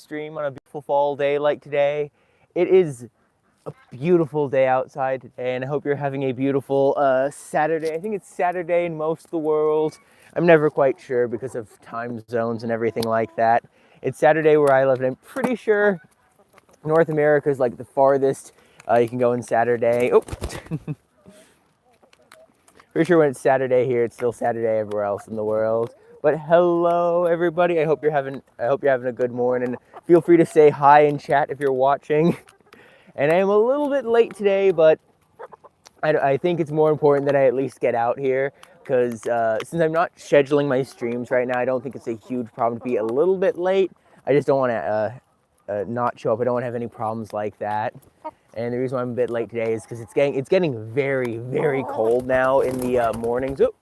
stream on a beautiful fall day like today. It is a beautiful day outside today, and I hope you're having a beautiful Saturday. I think it's Saturday in most of the world. I'm never quite sure because of time zones and everything like that. It's Saturday where I live, and I'm pretty sure North America is like the farthest you can go in Saturday. Oh, pretty sure when it's Saturday here, it's still Saturday everywhere else in the world. But hello, everybody. I hope you're having a good morning. Feel free to say hi in chat if you're watching. And I am a little bit late today, but I think it's more important that I at least get out here because since I'm not scheduling my streams right now, I don't think it's a huge problem to be a little bit late. I just don't want to not show up. I don't want to have any problems like that. And the reason why I'm a bit late today is because it's getting very, very cold now in the mornings. Oop.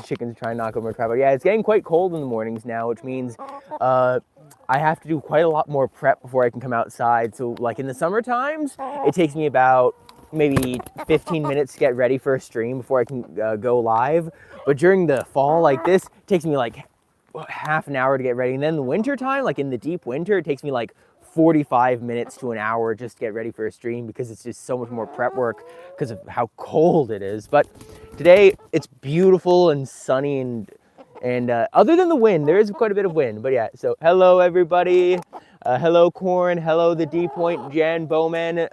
Chickens trying to knock over my crap. But yeah, it's getting quite cold in the mornings now, which means I have to do quite a lot more prep before I can come outside. So like in the summer times, it takes me about maybe 15 minutes to get ready for a stream before I can go live. But during the fall like this, it takes me like half an hour to get ready. And then in the winter time, like in the deep winter, it takes me like 45 minutes to an hour just to get ready for a stream because it's just so much more prep work because of how cold it is. But today it's beautiful and sunny and other than the wind, there is quite a bit of wind. But yeah, so hello everybody. Hello Corn. Hello the D Point, Jan Bowman,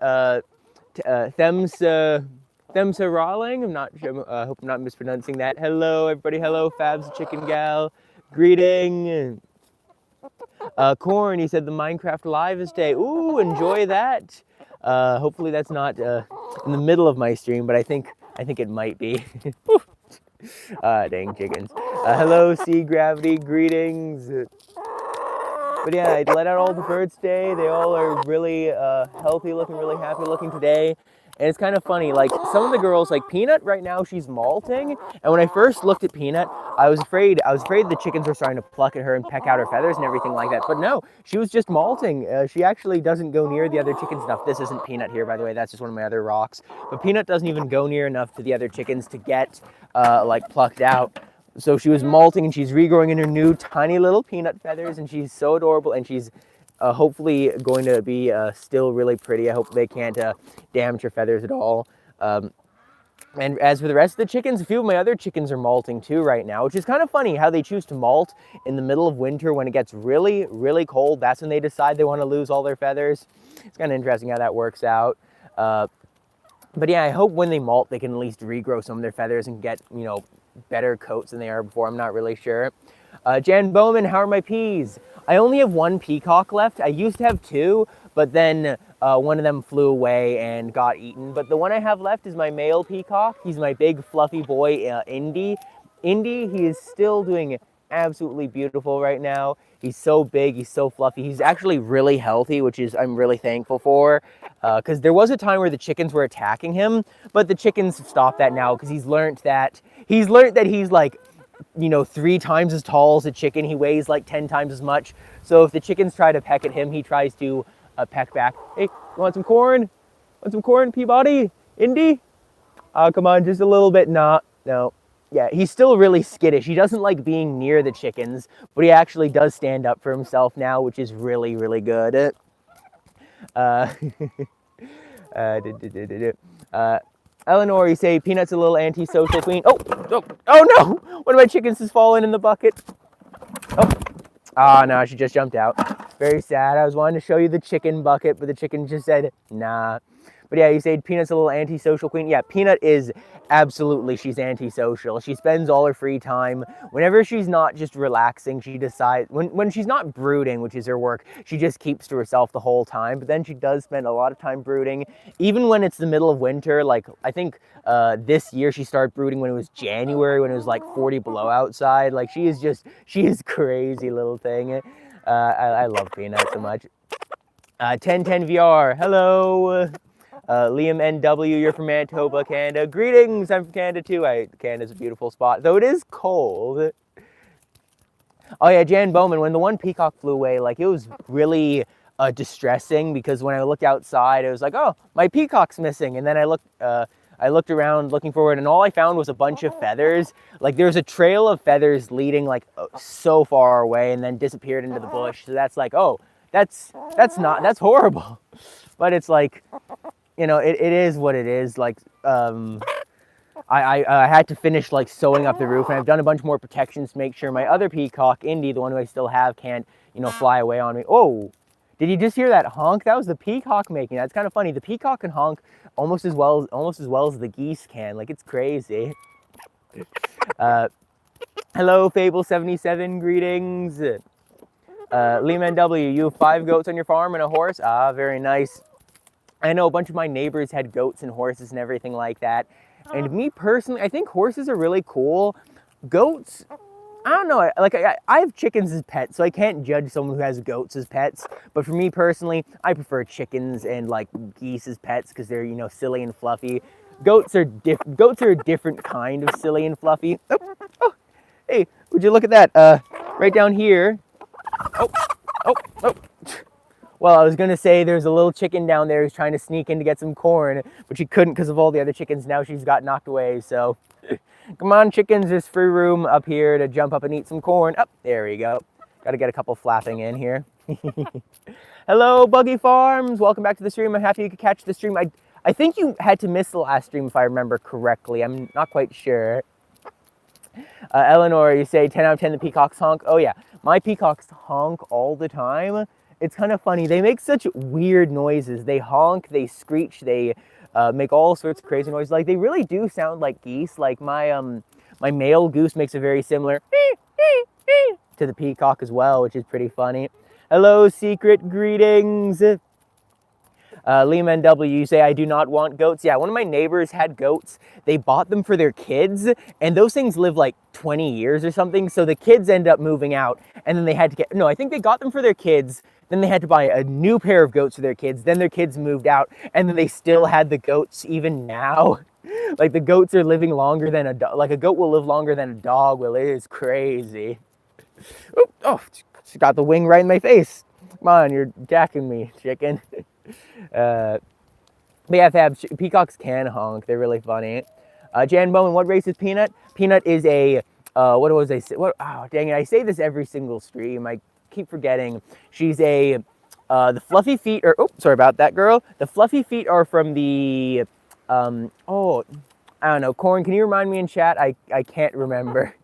Themsa Rawling. I'm not sure. I hope I'm not mispronouncing that. Hello everybody. Hello Fabs the Chicken Gal. Greeting. Corn, he said the Minecraft Live is today. Ooh, enjoy that. Hopefully that's not in the middle of my stream, but I think it might be. Dang chickens. Hello, Sea Gravity, greetings. But yeah, I let out all the birds today. They all are really healthy looking, really happy looking today. And it's kind of funny, like some of the girls, like Peanut right now, she's molting. And when I first looked at Peanut, I was afraid the chickens were starting to pluck at her and peck out her feathers and everything like that. But no, she was just molting. She actually doesn't go near the other chickens enough. This isn't Peanut here, by the way. That's just one of my other rocks. But Peanut doesn't even go near enough to the other chickens to get like plucked out. So she was molting and she's regrowing in her new tiny little peanut feathers, and she's so adorable, and she's hopefully going to be still really pretty. I hope they can't damage her feathers at all. And as for the rest of the chickens, a few of my other chickens are molting too right now, which is kind of funny how they choose to molt in the middle of winter when it gets really, really cold. That's when they decide they want to lose all their feathers. It's kind of interesting how that works out. But yeah, I hope when they molt, they can at least regrow some of their feathers and get, you know, better coats than they are before. I'm not really sure. Jan Bowman, how are my peas? I only have one peacock left. I used to have two, but then one of them flew away and got eaten. But the one I have left is my male peacock. He's my big fluffy boy, Indy. Indy, he is still doing absolutely beautiful right now. He's so big, he's so fluffy. He's actually really healthy, which is I'm really thankful for. Because there was a time where the chickens were attacking him, but the chickens have stopped that now because he's learned that he's like, you know, 3 times as tall as a chicken. He weighs like 10 times as much. So if the chickens try to peck at him, he tries to peck back. Hey, you want some corn? Want some corn, Peabody? Indy? Oh, come on, just a little bit. No. Yeah, he's still really skittish. He doesn't like being near the chickens, but he actually does stand up for himself now, which is really, really good. Eleanor, you say Peanut's a little antisocial queen. Oh no! One of my chickens has fallen in the bucket. Oh no, she just jumped out. Very sad. I was wanting to show you the chicken bucket, but the chicken just said nah. But yeah, you say Peanut's a little antisocial queen. Yeah, Peanut is absolutely, she's antisocial. She spends all her free time. Whenever she's not just relaxing, she decides, when she's not brooding, which is her work, she just keeps to herself the whole time. But then she does spend a lot of time brooding. Even when it's the middle of winter, like I think this year she started brooding when it was January, when it was like 40 below outside. Like she is crazy little thing. I love Peanut so much. 1010 VR, hello. Liam NW, you're from Manitoba, Canada. Greetings, I'm from Canada too. Canada's a beautiful spot, though it is cold. Oh yeah, Jan Bowman, when the one peacock flew away, like it was really distressing because when I looked outside, it was like, oh, my peacock's missing. And then I looked around looking forward, and all I found was a bunch of feathers. Like there's a trail of feathers leading like so far away and then disappeared into the bush. So that's like, oh, that's horrible. But it's like, you know, it is what it is. Like, I had to finish like sewing up the roof, and I've done a bunch more protections to make sure my other peacock, Indy, the one who I still have, can't, you know, fly away on me. Oh, did you just hear that honk? That was the peacock making that. It's kind of funny. The peacock can honk almost as well as the geese can. Like, it's crazy. Hello, Fable77, greetings. Leeman W, you have 5 goats on your farm and a horse? Ah, very nice. I know a bunch of my neighbors had goats and horses and everything like that. And me personally, I think horses are really cool. Goats, I don't know, like I have chickens as pets, so I can't judge someone who has goats as pets. But for me personally, I prefer chickens and like geese as pets because they're, you know, silly and fluffy. Goats are a different kind of silly and fluffy. Oh, hey, would you look at that? Right down here. Oh. Well, I was gonna say there's a little chicken down there who's trying to sneak in to get some corn, but she couldn't because of all the other chickens. Now she's got knocked away, so come on, chickens, there's free room up here to jump up and eat some corn. Oh, there we go. Gotta get a couple flapping in here. Hello, Buggy Farms. Welcome back to the stream. I'm happy you could catch the stream. I think you had to miss the last stream if I remember correctly. I'm not quite sure. Eleanor, you say 10 out of 10 the peacocks honk. Oh yeah, my peacocks honk all the time. It's kind of funny. They make such weird noises. They honk, they screech, they make all sorts of crazy noises. Like, they really do sound like geese. Like my male goose makes a very similar to the peacock as well, which is pretty funny. Hello, secret greetings. Lehman W, you say, I do not want goats. Yeah, one of my neighbors had goats. They bought them for their kids, and those things live like 20 years or something. So the kids end up moving out, and then they had to get, no, I think they got them for their kids. Then they had to buy a new pair of goats for their kids. Then their kids moved out, and then they still had the goats even now. Like, the goats are living longer than a dog. Like, a goat will live longer than a dog will. It is crazy. Oh, she got the wing right in my face. Come on, you're jacking me, chicken. But yeah, Fab, peacocks can honk. They're really funny. Jan Bowman, what race is Peanut? Peanut is a, what was I say? What, oh, dang it. I say this every single stream. I keep forgetting. She's a, the fluffy feet are, oh, sorry about that, girl. The fluffy feet are from the, oh, I don't know. Corn, can you remind me in chat? I can't remember.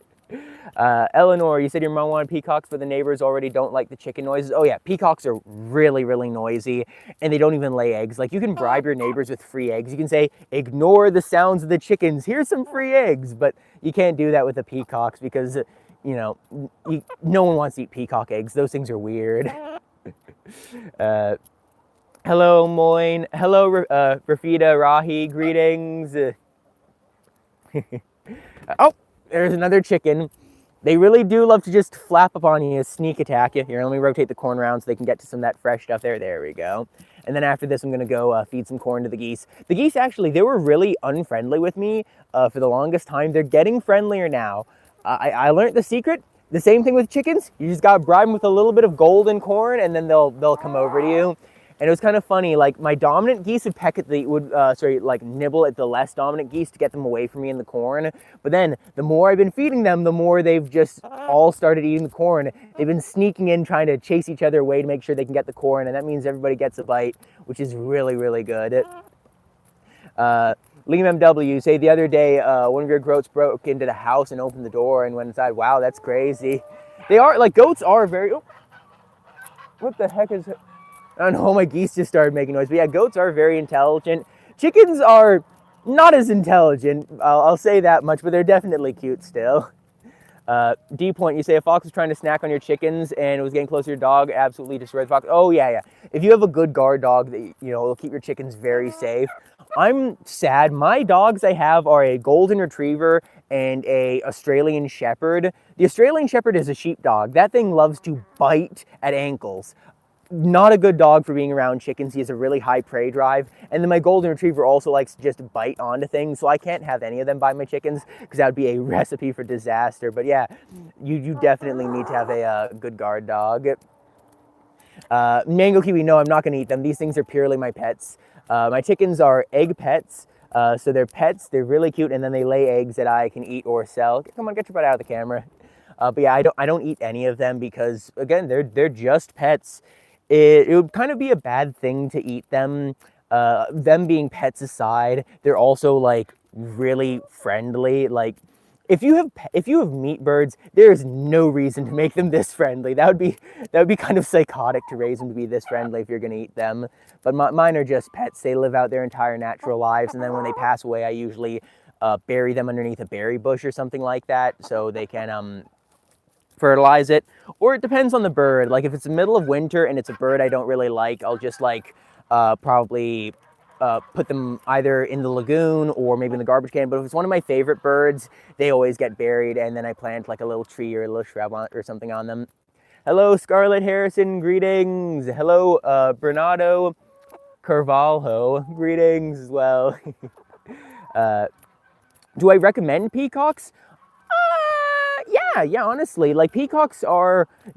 Eleanor, you said your mom wanted peacocks, but the neighbors already don't like the chicken noises. Oh yeah, peacocks are really, really noisy, and they don't even lay eggs. Like, you can bribe your neighbors with free eggs. You can say, ignore the sounds of the chickens, here's some free eggs. But you can't do that with the peacocks because, you know, no one wants to eat peacock eggs. Those things are weird. Hello, Moyne. Hello, Rafida, Rahi, greetings. Oh, there's another chicken. They really do love to just flap up on you, sneak attack you. Here, let me rotate the corn around so they can get to some of that fresh stuff there. There we go. And then after this, I'm going to go feed some corn to the geese. The geese, actually, they were really unfriendly with me for the longest time. They're getting friendlier now. I learned the secret. The same thing with chickens. You just got to bribe them with a little bit of golden corn, and then they'll come over to you. And it was kind of funny, like, my dominant geese would peck at the, like nibble at the less dominant geese to get them away from me in the corn. But then, the more I've been feeding them, the more they've just all started eating the corn. They've been sneaking in, trying to chase each other away to make sure they can get the corn, and that means everybody gets a bite, which is really, really good. Liam MW, say the other day, one of your goats broke into the house and opened the door and went inside. Wow, that's crazy. They are, like, goats are very, oh, what the heck is it? I don't know, my geese just started making noise. But yeah, goats are very intelligent. Chickens are not as intelligent, I'll say that much, but they're definitely cute still. D-Point, you say a fox was trying to snack on your chickens and it was getting close to your dog, absolutely destroyed the fox. Oh, yeah. If you have a good guard dog, that, you know, it'll keep your chickens very safe. I'm sad. My dogs I have are a golden retriever and a Australian shepherd. The Australian shepherd is a sheepdog. That thing loves to bite at ankles. Not a good dog for being around chickens. He has a really high prey drive. And then my golden retriever also likes to just bite onto things. So I can't have any of them by my chickens because that would be a recipe for disaster. But yeah, you definitely need to have a good guard dog. Mango Kiwi, no, I'm not going to eat them. These things are purely my pets. My chickens are egg pets. So they're pets. They're really cute. And then they lay eggs that I can eat or sell. Come on, get your butt out of the camera. But yeah, I don't eat any of them because, again, they're just pets. it would kind of be a bad thing to eat them. Them being pets aside, they're also like really friendly. Like if you have meat birds, there is no reason to make them this friendly. That would be kind of psychotic to raise them to be this friendly if you're gonna eat them. But mine are just pets. They live out their entire natural lives, and then when they pass away, I usually bury them underneath a berry bush or something like that, so they can fertilize it. Or it depends on the bird. Like if it's the middle of winter and it's a bird I don't really like, I'll just like probably put them either in the lagoon or maybe in the garbage can. But if it's one of my favorite birds, they always get buried, and then I plant like a little tree or a little shrub or something on them. Hello, Scarlett Harrison, greetings. Hello, Bernardo Carvalho, greetings as well. Do I recommend peacocks? Yeah, honestly, like peacocks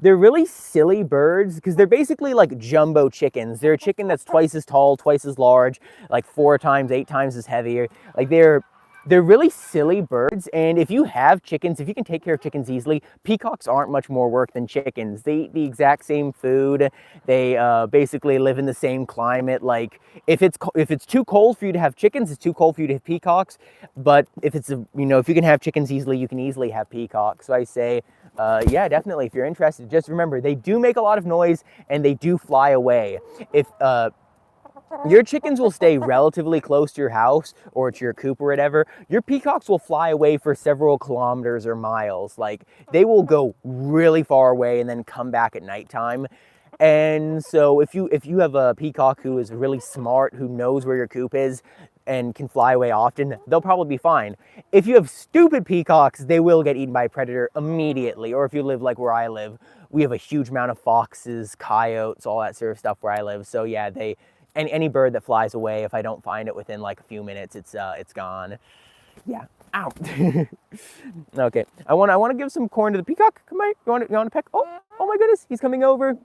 they're really silly birds because they're basically like jumbo chickens. They're a chicken that's twice as tall, twice as large, like 4 times, 8 times as heavier. Like they're really silly birds, and if you have chickens, if you can take care of chickens easily, peacocks aren't much more work than chickens. They eat the exact same food. They basically live in the same climate. Like if it's too cold for you to have chickens, it's too cold for you to have peacocks. But if it's if you can have chickens easily, you can easily have peacocks. So I say, yeah, definitely. If you're interested, just remember they do make a lot of noise and they do fly away. If your chickens will stay relatively close to your house or to your coop or whatever. Your peacocks will fly away for several kilometers or miles. Like they will go really far away and then come back at nighttime. And so if you have a peacock who is really smart, who knows where your coop is and can fly away often, they'll probably be fine. If you have stupid peacocks, they will get eaten by a predator immediately. Or if you live like where I live, we have a huge amount of foxes, coyotes, all that sort of stuff where I live. So yeah, any bird that flies away, if I don't find it within like a few minutes, it's gone. Yeah. Ow. Okay. I want to give some corn to the peacock. Come on. You want to peck? Oh my goodness. He's coming over.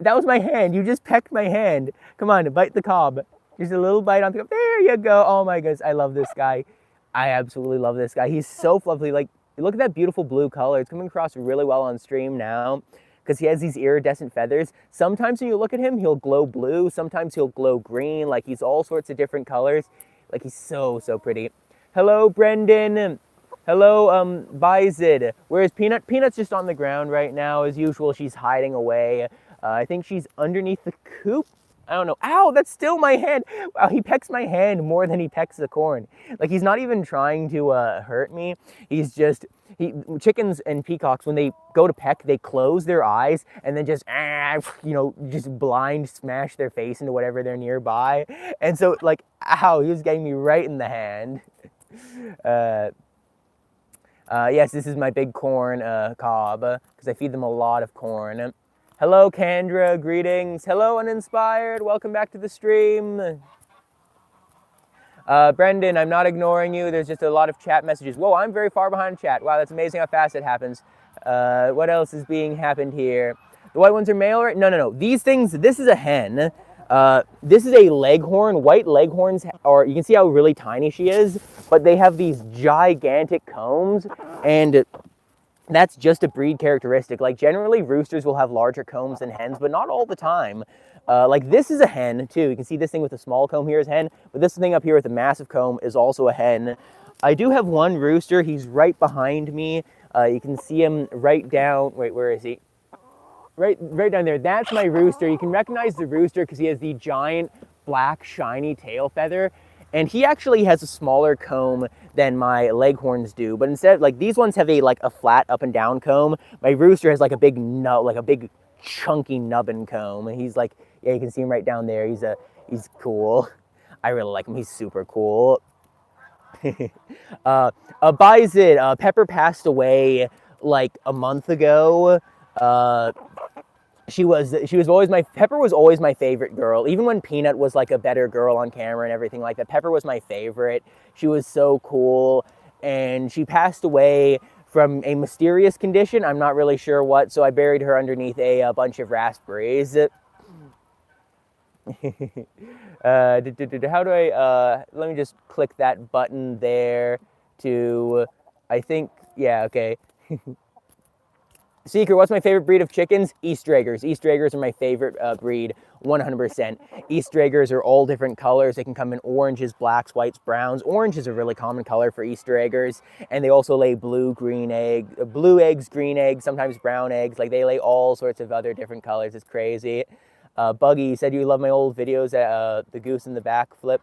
That was my hand. You just pecked my hand. Come on, bite the cob. Just a little bite on the cob. There you go. Oh my goodness. I love this guy. I absolutely love this guy. He's so fluffy. Like, look at that beautiful blue color. It's coming across really well on stream now, because he has these iridescent feathers. Sometimes when you look at him, he'll glow blue. Sometimes he'll glow green. Like he's all sorts of different colors. Like he's so pretty. Hello, Brendan. Hello, Bizid. Where's Peanut? Peanut's just on the ground right now. As usual, she's hiding away. I think she's underneath the coop. I don't know. Ow, that's still my hand. Wow, he pecks my hand more than he pecks the corn. Like he's not even trying to hurt me. He's just, chickens and peacocks, when they go to peck, they close their eyes and then just, just blind smash their face into whatever they're nearby. And so like, ow, he was getting me right in the hand. Yes, this is my big corn cob because I feed them a lot of corn. Hello, Kendra, greetings. Hello, Uninspired, welcome back to the stream. Brendan, I'm not ignoring you. There's just a lot of chat messages. Whoa, I'm very far behind chat. Wow, that's amazing how fast it happens. What else is being happened here? The white ones are male, right? No. These things, this is a hen. This is a leghorn. White leghorns are, you can see how really tiny she is, but they have these gigantic combs, and that's just a breed characteristic. Like generally roosters will have larger combs than hens, but not all the time. Like this is a hen too. You can see this thing with a small comb here is hen, but this thing up here with a massive comb is also a hen. I do have one rooster. He's right behind me. You can see him right down, wait, where is he? Right down there. That's my rooster. You can recognize the rooster because he has the giant black shiny tail feather. And he actually has a smaller comb than my leghorns do. But instead, like these ones have a flat up and down comb. My rooster has like a big nub, like a big chunky nubbin comb. And he's like, yeah, you can see him right down there. He's cool. I really like him. He's super cool. Bizid, Pepper passed away like a month ago. Pepper was always my favorite girl. Even when Peanut was like a better girl on camera and everything like that, Pepper was my favorite. She was so cool, and she passed away from a mysterious condition. I'm not really sure what, so I buried her underneath a bunch of raspberries. How do I, let me just click that button there to, I think, yeah, okay. Secret, what's my favorite breed of chickens? Eastraggers. Eastraggers are my favorite breed, 100%. Eastraggers are all different colors. They can come in oranges, blacks, whites, browns. Orange is a really common color for Eastraggers, and they also lay blue eggs, green eggs, sometimes brown eggs. Like, they lay all sorts of other different colors. It's crazy. Buggy said you love my old videos, the goose in the backflip.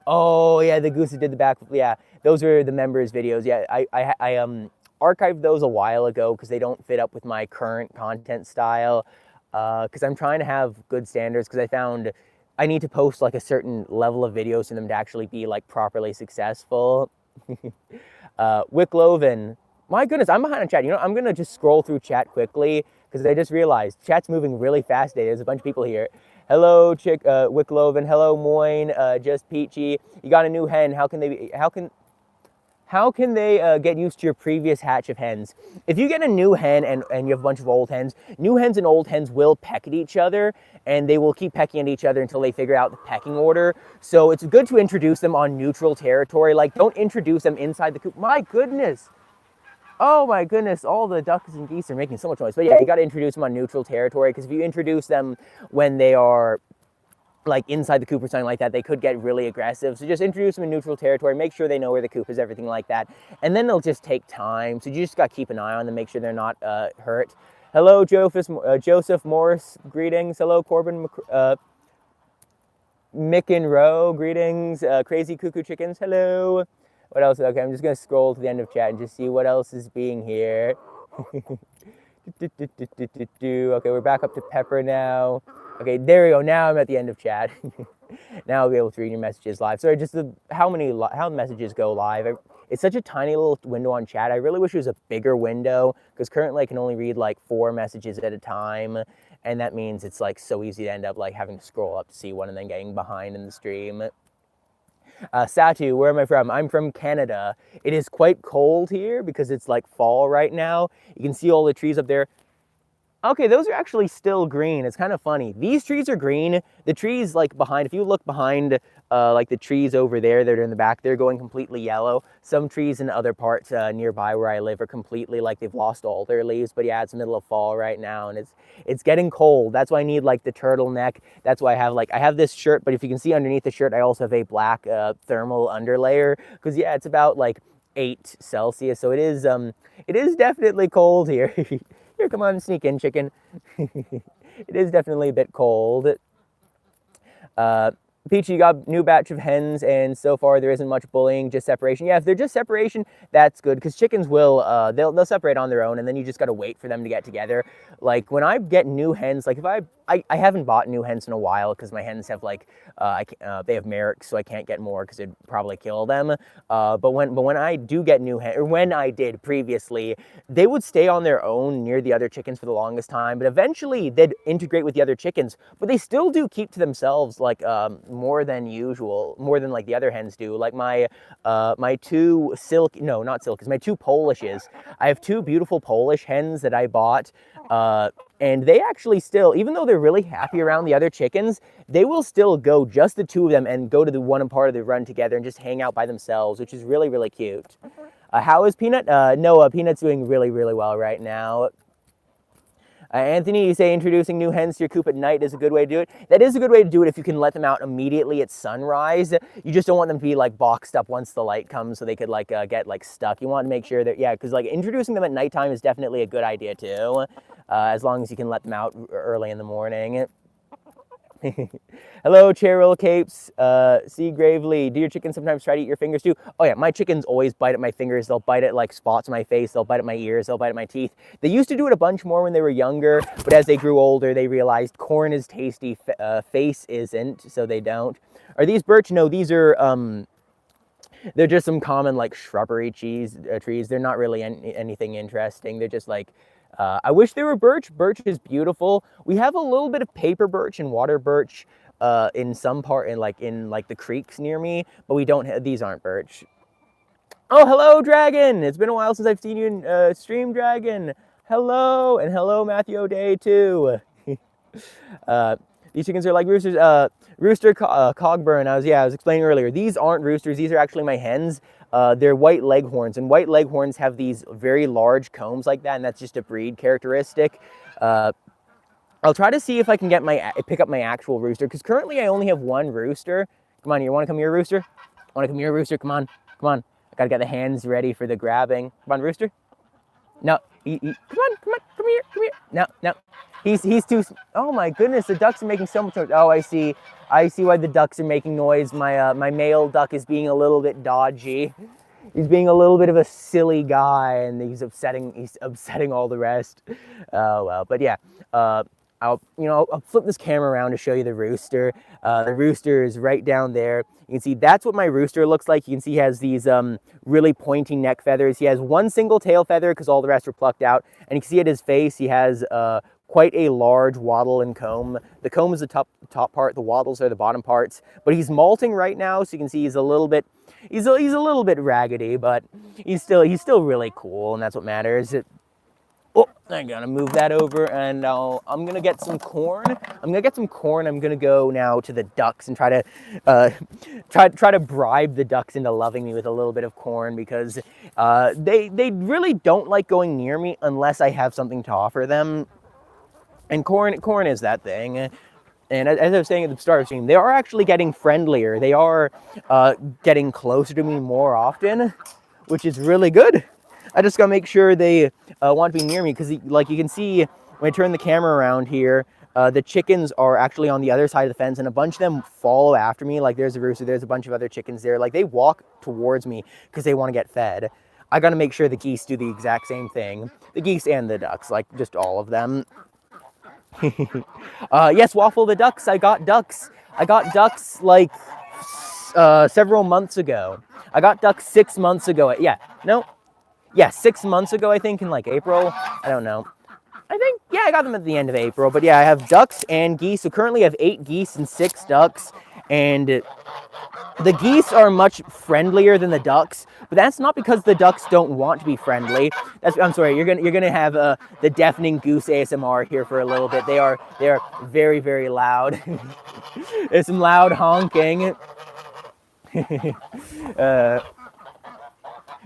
Oh yeah, the goose that did the backflip. Yeah, those were the members' videos. Yeah, I archived those a while ago because they don't fit up with my current content style, because I'm trying to have good standards, because I found I need to post like a certain level of videos for them to actually be like properly successful. Wickloven, my goodness, I'm behind on chat. You know, I'm gonna just scroll through chat quickly because I just realized chat's moving really fast today. There's a bunch of people here. Hello, Wickloven. Hello, Moyne. Just Peachy. You got a new hen. How can they get used to your previous hatch of hens? If you get a new hen and you have a bunch of old hens, new hens and old hens will peck at each other, and they will keep pecking at each other until they figure out the pecking order. So it's good to introduce them on neutral territory. Like, don't introduce them inside the coop. My goodness. Oh my goodness, all the ducks and geese are making so much noise. But yeah, you got to introduce them on neutral territory, because if you introduce them when they are like inside the coop or something like that, they could get really aggressive. So just introduce them in neutral territory, make sure they know where the coop is, everything like that. And then they'll just take time. So you just got to keep an eye on them, make sure they're not hurt. Hello, Joseph Morris, greetings. Hello, Corbin Rowe, greetings. Crazy Cuckoo Chickens, hello. What else? Okay, I'm just going to scroll to the end of chat and just see what else is being here. Okay, we're back up to Pepper now. Okay, there we go. Now I'm at the end of chat. Now I'll be able to read your messages live. Sorry, just how messages go live. It's such a tiny little window on chat. I really wish it was a bigger window, because currently I can only read like 4 messages at a time, and that means it's like so easy to end up like having to scroll up to see one and then getting behind in the stream. Satu, where am I from? I'm from Canada. It is quite cold here because it's like fall right now. You can see all the trees up there. Okay, those are actually still green. It's kind of funny. These trees are green. The trees like behind, if you look behind like the trees over there that are in the back, they're going completely yellow. Some trees in other parts nearby where I live are completely like they've lost all their leaves. But yeah, it's the middle of fall right now, and it's getting cold. That's why I need like the turtleneck. That's why I have this shirt, but if you can see underneath the shirt, I also have a black thermal underlayer, because yeah, it's about like 8 Celsius. So it is definitely cold here. Here, come on, sneak in, chicken. It is definitely a bit cold. Peachy, you got a new batch of hens, and so far there isn't much bullying, just separation. Yeah, if they're just separation, that's good, because chickens will, they'll separate on their own, and then you just got to wait for them to get together. Like, when I get new hens, like if I haven't bought new hens in a while, because my hens have like, they have Merrick's, so I can't get more because it'd probably kill them. But when I do get new hens, or when I did previously, they would stay on their own near the other chickens for the longest time, but eventually they'd integrate with the other chickens, but they still do keep to themselves, like, more than usual, more than like the other hens do. Like my 2 my 2 Polishes. I have 2 beautiful Polish hens that I bought, and they actually still, even though they're really happy around the other chickens, they will still go, just the 2 of them, and go to the one part of the run together and just hang out by themselves, which is really, really cute. How is Peanut? Noah, Peanut's doing really, really well right now. Anthony, you say introducing new hens to your coop at night is a good way to do it. That is a good way to do it if you can let them out immediately at sunrise. You just don't want them to be like boxed up once the light comes, so they could like get like stuck. You want to make sure that, yeah, because like introducing them at nighttime is definitely a good idea too, as long as you can let them out early in the morning. Hello, Cheryl Capes, C. Gravely. Do your chickens sometimes try to eat your fingers too? Oh yeah, my chickens always bite at my fingers. They'll bite at like spots on my face. They'll bite at my ears. They'll bite at my teeth. They used to do it a bunch more when they were younger, but as they grew older, they realized corn is tasty, face isn't, so they don't. Are these birch? No, these are, they're just some common like shrubbery trees. They're not really anything interesting. They're just like, I wish they were birch. Birch is beautiful. We have a little bit of paper birch and water birch in some part, in like the creeks near me, but we don't have, these aren't birch. Oh, hello, Dragon. It's been a while since I've seen you in stream, Dragon. Hello, and hello, Matthew O'Day too. These chickens are like roosters. Cogburn, I was explaining earlier. These aren't roosters. These are actually my hens. They're white leghorns, and white leghorns have these very large combs like that, and that's just a breed characteristic. I'll try to see if I can pick up my actual rooster, because currently I only have one rooster. Come on, you want to come here, rooster? Want to come here, rooster? Come on, come on. I gotta get the hands ready for the grabbing. Come on, rooster. No, come on, come here. No. He's too. Oh my goodness, the ducks are making so much noise. Oh, I see why the ducks are making noise. My male duck is being a little bit dodgy. He's being a little bit of a silly guy, and he's upsetting all the rest. Oh well, but yeah. I'll flip this camera around to show you the rooster. The rooster is right down there. You can see that's what my rooster looks like. You can see he has these really pointy neck feathers. He has one single tail feather because all the rest are plucked out. And you can see at his face, he has quite a large wattle and comb. The comb is the top part. The wattles are the bottom parts. But he's molting right now, so you can see he's a little bit raggedy, but he's still really cool, and that's what matters. Oh, I'm gonna move that over, and I'm gonna get some corn. I'm gonna go now to the ducks and try to bribe the ducks into loving me with a little bit of corn, because they really don't like going near me unless I have something to offer them. And corn is that thing. And as I was saying at the start of the stream, they are actually getting friendlier. They are getting closer to me more often, which is really good. I just gotta make sure they want to be near me, because like you can see when I turn the camera around here, the chickens are actually on the other side of the fence, and a bunch of them follow after me. Like there's a rooster, there's a bunch of other chickens there. Like they walk towards me because they want to get fed. I gotta make sure the geese do the exact same thing. The geese and the ducks, like just all of them. Yes, Waffle the ducks. I got ducks like several months ago. I got ducks 6 months ago. Yeah, 6 months ago, I think, in like April. I don't know. I got them at the end of April. But yeah, I have ducks and geese. So currently I have 8 geese and 6 ducks. And the geese are much friendlier than the ducks. But that's not because the ducks don't want to be friendly. I'm sorry, you're gonna have the deafening goose ASMR here for a little bit. They are very, very loud. There's some loud honking.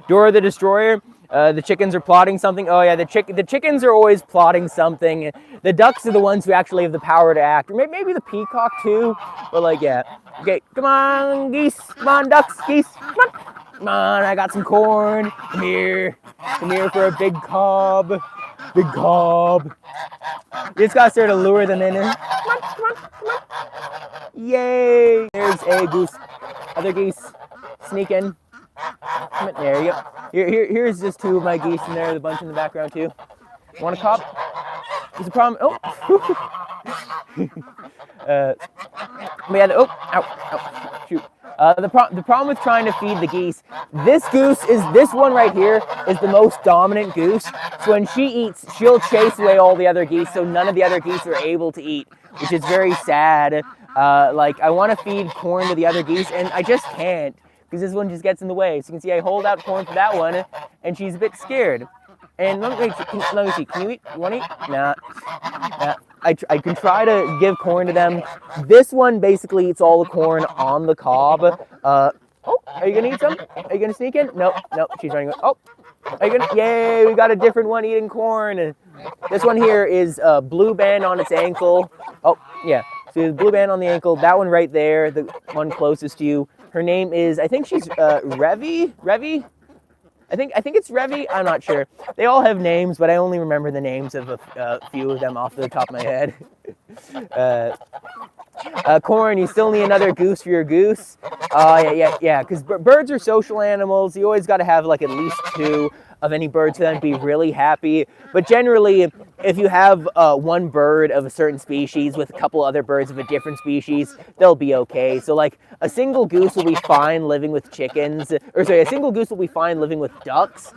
Dora the Destroyer. The chickens are plotting something. Oh yeah, the chickens are always plotting something. The ducks are the ones who actually have the power to act. Or maybe the peacock too. But like, yeah. Okay, come on, geese. Come on, ducks, geese. Come on. Come on, I got some corn. Come here. Come here for a big cob. Big cob. You just gotta start to lure them in. Come on, come on, come on. Yay. There's a goose. Other geese. Sneak in. There you go. Here's just 2 of my geese in there. The bunch in the background too. Want a cop? There's a problem. Oh. Ow. Shoot. The problem with trying to feed the geese, this one right here is the most dominant goose. So when she eats, she'll chase away all the other geese, so none of the other geese are able to eat, which is very sad. Like I want to feed corn to the other geese, and I just can't, because this one just gets in the way. So you can see I hold out corn for that one, and she's a bit scared. And let me see, can you eat? You want to eat? Nah. I can try to give corn to them. This one basically eats all the corn on the cob. Oh, are you going to eat some? Are you going to sneak in? Nope, she's running. Oh, are you going to? Yay, we got a different one eating corn. This one here is a blue band on its ankle. Oh, yeah. So there's a blue band on the ankle. That one right there, the one closest to you. Her name is, I think she's Revy? I think it's Revy. I'm not sure. They all have names, but I only remember the names of a few of them off the top of my head. Corn, you still need another goose for your goose. Yeah. Because birds are social animals. You always got to have like at least 2 of any bird to then be really happy. But generally, if you have one bird of a certain species with a couple other birds of a different species, they'll be okay. So like a single goose will be fine living with chickens, a single goose will be fine living with ducks.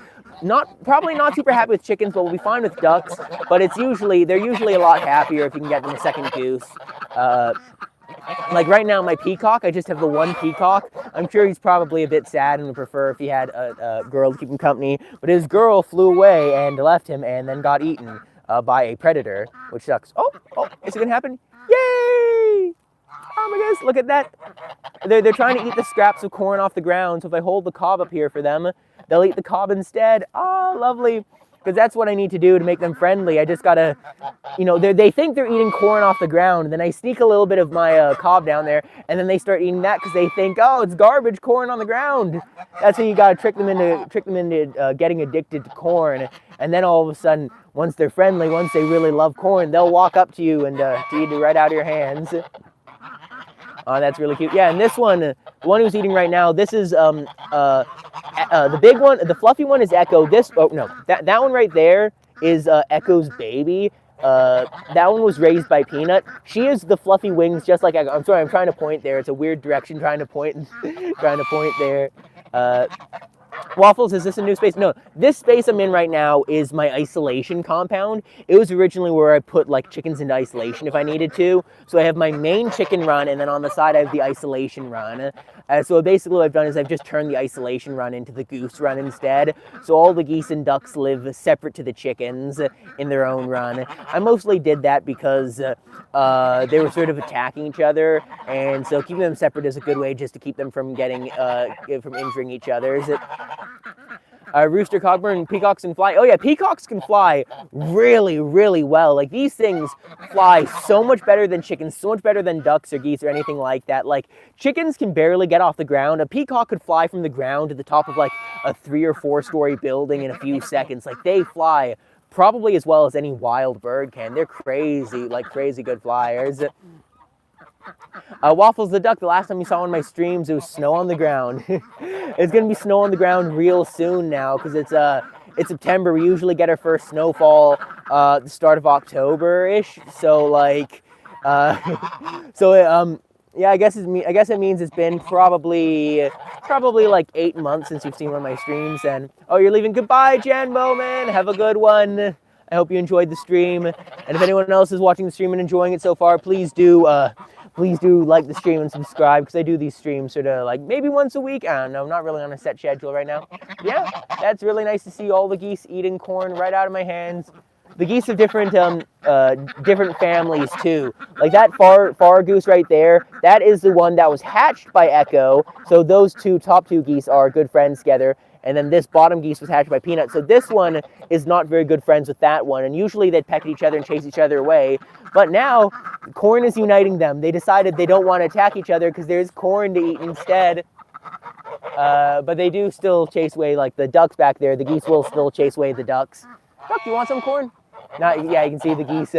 Probably not super happy with chickens, but we'll be fine with ducks. But they're usually a lot happier if you can get them a second goose. Like right now, my peacock, I just have the one peacock. I'm sure he's probably a bit sad and would prefer if he had a girl to keep him company. But his girl flew away and left him and then got eaten by a predator, which sucks. Oh, is it gonna happen? Yay! geese, look at that. They're trying to eat the scraps of corn off the ground, so if I hold the cob up here for them, they'll eat the cob instead. Oh, lovely. Because that's what I need to do to make them friendly. I just gotta, you know, they think they're eating corn off the ground, and then I sneak a little bit of my cob down there, and then they start eating that because they think, oh, it's garbage corn on the ground. That's how you gotta trick them into getting addicted to corn, and then all of a sudden, once they're friendly, once they really love corn, they'll walk up to you and to eat it right out of your hands. Oh, that's really cute. Yeah, and this one, the one who's eating right now, this is the big one, the fluffy one is Echo. That one right there is Echo's baby. That one was raised by Peanut. She is the fluffy wings, just like Echo. I'm sorry, I'm trying to point there. It's a weird direction trying to point there. Waffles, is this a new space? No, this space I'm in right now is my isolation compound. It was originally where I put like chickens into isolation if I needed to. So I have my main chicken run, and then on the side I have the isolation run. So basically what I've done is I've just turned the isolation run into the goose run instead. So all the geese and ducks live separate to the chickens in their own run. I mostly did that because they were sort of attacking each other, and so keeping them separate is a good way just to keep them from getting from injuring each other. Rooster, Cogburn, peacocks can fly. Oh yeah, peacocks can fly really, really well. Like these things fly so much better than chickens, so much better than ducks or geese or anything like that. Like chickens can barely get off the ground. A peacock could fly from the ground to the top of like a 3 or 4 story building in a few seconds. Like they fly probably as well as any wild bird can. They're crazy, like crazy good flyers. Waffles the duck, the last time you saw on my streams, it was snow on the ground. It's going to be snow on the ground real soon now because it's September. We usually get our first snowfall the start of October-ish. So, like, yeah, I guess it means it's been probably like 8 months since you've seen one of my streams. And, oh, you're leaving. Goodbye, Jan Bowman. Have a good one. I hope you enjoyed the stream. And if anyone else is watching the stream and enjoying it so far, please do like the stream and subscribe, because I do these streams sort of like maybe once a week. I don't know, I'm not really on a set schedule right now. Yeah, that's really nice to see all the geese eating corn right out of my hands. The geese have different families too. Like that far goose right there, that is the one that was hatched by Echo. So those top two geese are good friends together. And then this bottom geese was hatched by Peanut. So this one is not very good friends with that one. And usually they'd peck at each other and chase each other away. But now, corn is uniting them. They decided they don't want to attack each other because there's corn to eat instead. But they do still chase away, like the ducks back there. The geese will still chase away the ducks. Duck, you want some corn? Yeah, you can see the geese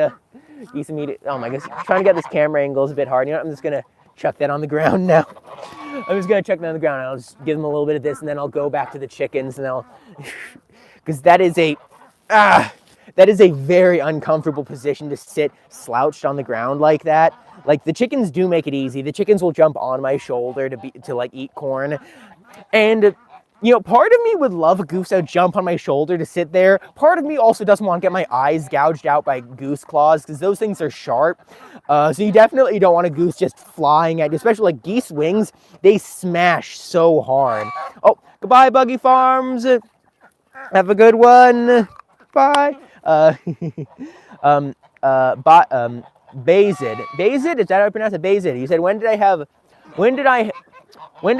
immediately. Oh my goodness, trying to get this camera angle is a bit hard. You know what, I'm just going to chuck that on the ground now. I'm just going to chuck that on the ground. I'll just give them a little bit of this, and then I'll go back to the chickens, and because that is a very uncomfortable position to sit slouched on the ground like that. Like the chickens do make it easy. The chickens will jump on my shoulder to like eat corn. And you know, part of me would love a goose to jump on my shoulder to sit there. Part of me also doesn't want to get my eyes gouged out by goose claws, because those things are sharp. So you definitely don't want a goose just flying at you, especially like geese wings. They smash so hard. Oh, goodbye, Buggy Farms. Have a good one. Bye. Bazid. Bazid? Is that how I pronounce it? Bazid. You said, when did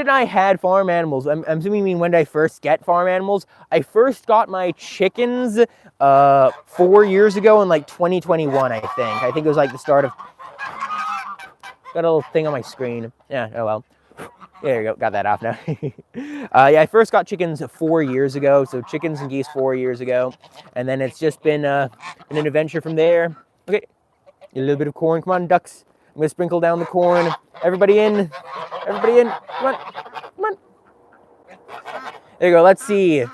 I had farm animals? I'm assuming you mean when did I first get farm animals? I first got my chickens 4 years ago in like 2021, I think. I think it was like the start of... Got a little thing on my screen. Yeah, oh well. There you go, got that off now. Yeah, I first got chickens 4 years ago, so chickens and geese 4 years ago. And then it's just been an adventure from there. Okay, a little bit of corn. Come on, ducks. I'm going to sprinkle down the corn. Everybody in. Everybody in. Come on. Come on. There you go. Let's see.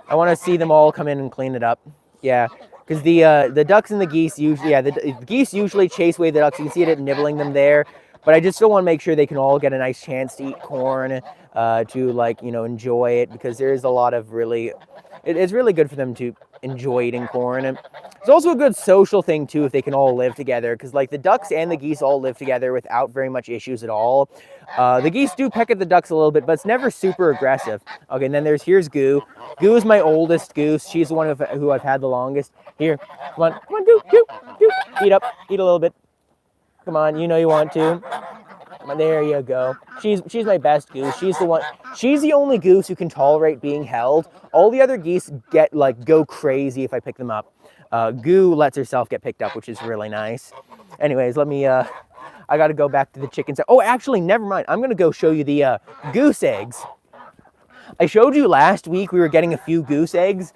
I want to see them all come in and clean it up. Yeah, because the ducks and the geese usually, the geese usually chase away the ducks. You can see it nibbling them there. But I just still want to make sure they can all get a nice chance to eat corn, to like, you know, enjoy it, because there is a lot of really, it's really good for them to enjoy eating corn. And it's also a good social thing too if they can all live together, because like the ducks and the geese all live together without very much issues at all. The geese do peck at the ducks a little bit, but it's never super aggressive. Okay, and then here's Goo. Goo is my oldest goose. She's the one who I've had the longest. Here, come on, Goo, eat up, eat a little bit. Come on, you know you want to. There you go. She's my best goose. She's the one. She's the only goose who can tolerate being held. All the other geese go crazy if I pick them up. Goo lets herself get picked up, which is really nice. Anyways, let me. I got to go back to the chickens. Oh, actually, never mind. I'm gonna go show you the goose eggs. I showed you last week we were getting a few goose eggs.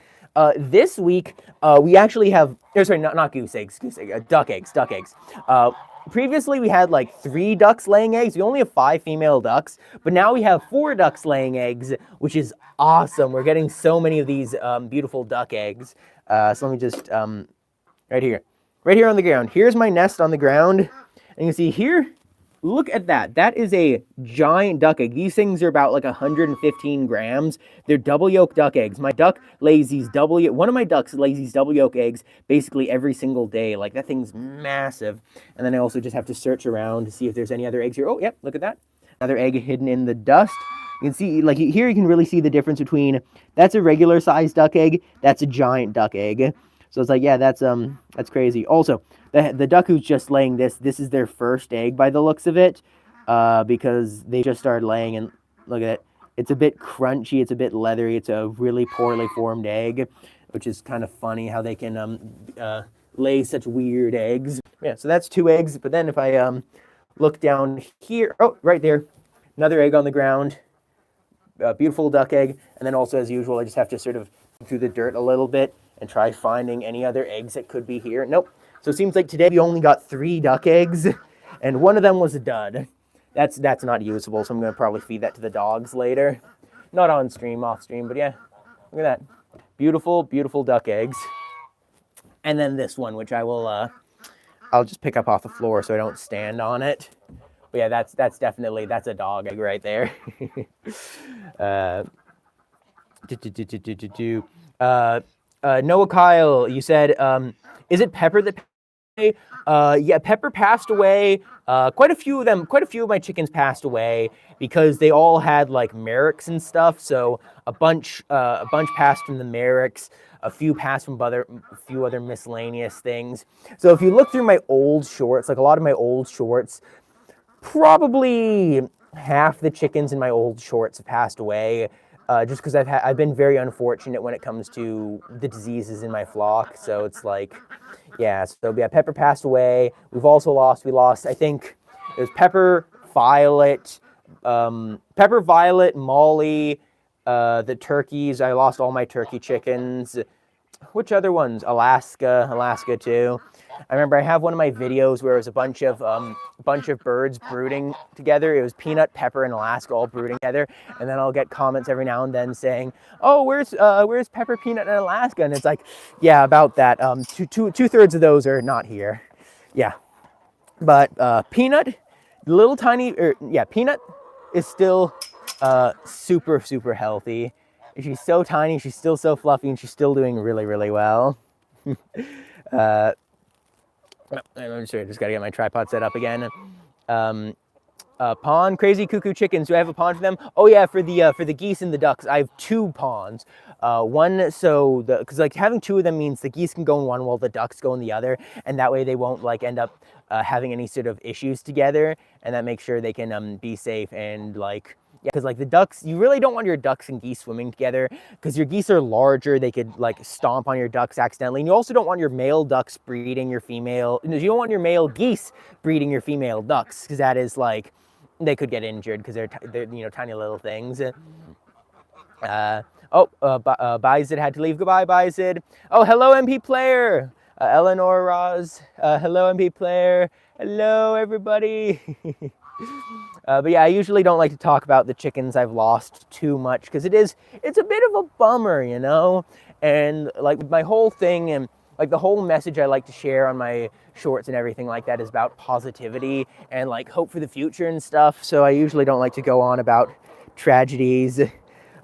This week we actually have. Sorry, not goose eggs. Duck eggs. Duck eggs. Previously, we had like 3 ducks laying eggs. We only have 5 female ducks, but now we have 4 ducks laying eggs, which is awesome. We're getting so many of these beautiful duck eggs. So let me just, right here on the ground. Here's my nest on the ground. And you can see here, look at that. That is a giant duck egg. These things are about like 115 grams. They're double yolk duck eggs. My duck lays these one of my ducks lays these double yolk eggs basically every single day. Like that thing's massive. And then I also just have to search around to see if there's any other eggs here. Oh, yep, look at that. Another egg hidden in the dust. You can see, like here you can really see the difference between, that's a regular sized duck egg, that's a giant duck egg. So it's like, yeah, that's crazy. Also, the duck who's just laying this is their first egg by the looks of it, because they just started laying, and look at it. It's a bit crunchy, it's a bit leathery, it's a really poorly formed egg, which is kind of funny how they can lay such weird eggs. Yeah, so that's 2 eggs, but then if I look down here, oh, right there, another egg on the ground, a beautiful duck egg, and then also as usual, I just have to sort of through the dirt a little bit and try finding any other eggs that could be here. Nope. So it seems like today we only got 3 duck eggs, and one of them was a dud. That's not usable, so I'm going to probably feed that to the dogs later. Not on stream, off stream, but yeah, look at that. Beautiful, beautiful duck eggs. And then this one, which I will, I'll just pick up off the floor so I don't stand on it. But yeah, that's definitely, that's a dog egg right there. Noah Kyle, you said, is it Pepper that passed away? Yeah, Pepper passed away. Quite a few of my chickens passed away because they all had like Merricks and stuff. So a bunch passed from the Merricks. A few passed from a few other miscellaneous things. So if you look through my old shorts, like a lot of my old shorts, probably half the chickens in my old shorts have passed away. Just because I've been very unfortunate when it comes to the diseases in my flock. So it's like, yeah. So yeah, Pepper passed away. We lost. I think it was Pepper, Violet, Molly, the turkeys. I lost all my turkey chickens. Which other ones? Alaska too. I remember I have one of my videos where it was a bunch of birds brooding together. It was Peanut, Pepper, and Alaska all brooding together. And then I'll get comments every now and then saying, "Oh, where's Pepper, Peanut, and Alaska?" And it's like, yeah, about that. Two-thirds of those are not here. Yeah, but Peanut, little tiny, Peanut is still super, super healthy. She's so tiny, she's still so fluffy, and she's still doing really, really well. I'm sorry, I just gotta get my tripod set up again. Pond, Crazy Cuckoo Chickens. Do I have a pond for them? Oh yeah, for the geese and the ducks, I have 2 ponds. One, because like having 2 of them means the geese can go in one while the ducks go in the other, and that way they won't like end up having any sort of issues together, and that makes sure they can be safe and like. Yeah, because like the ducks, you really don't want your ducks and geese swimming together because your geese are larger. They could like stomp on your ducks accidentally. And you also don't want your male ducks breeding your female, you don't want your male geese breeding your female ducks because that is like, they could get injured because they're tiny little things. Bizid had to leave. Goodbye, Bizid. Oh, hello, MP Player. Eleanor Roz. Hello, MP Player. Hello, everybody. But yeah, I usually don't like to talk about the chickens I've lost too much because it's a bit of a bummer, you know? And like my whole thing and like the whole message I like to share on my shorts and everything like that is about positivity and like hope for the future and stuff. So I usually don't like to go on about tragedies,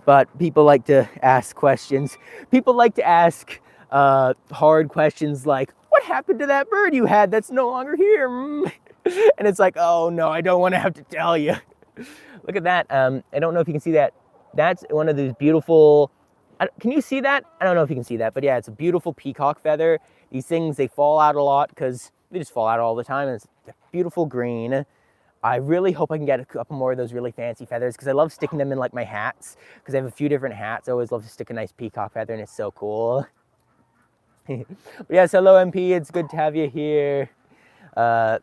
but people like to ask questions. People like to ask hard questions like, what happened to that bird you had that's no longer here? And it's like, oh no, I don't want to have to tell you. Look at that. I don't know if you can see that. That's one of those beautiful, can you see that? I don't know if you can see that, but yeah, it's a beautiful peacock feather. These things, they fall out a lot because they just fall out all the time. And it's beautiful green. I really hope I can get a couple more of those really fancy feathers because I love sticking them in like my hats because I have a few different hats. I always love to stick a nice peacock feather and it's so cool. But yes, hello MP, it's good to have you here. What?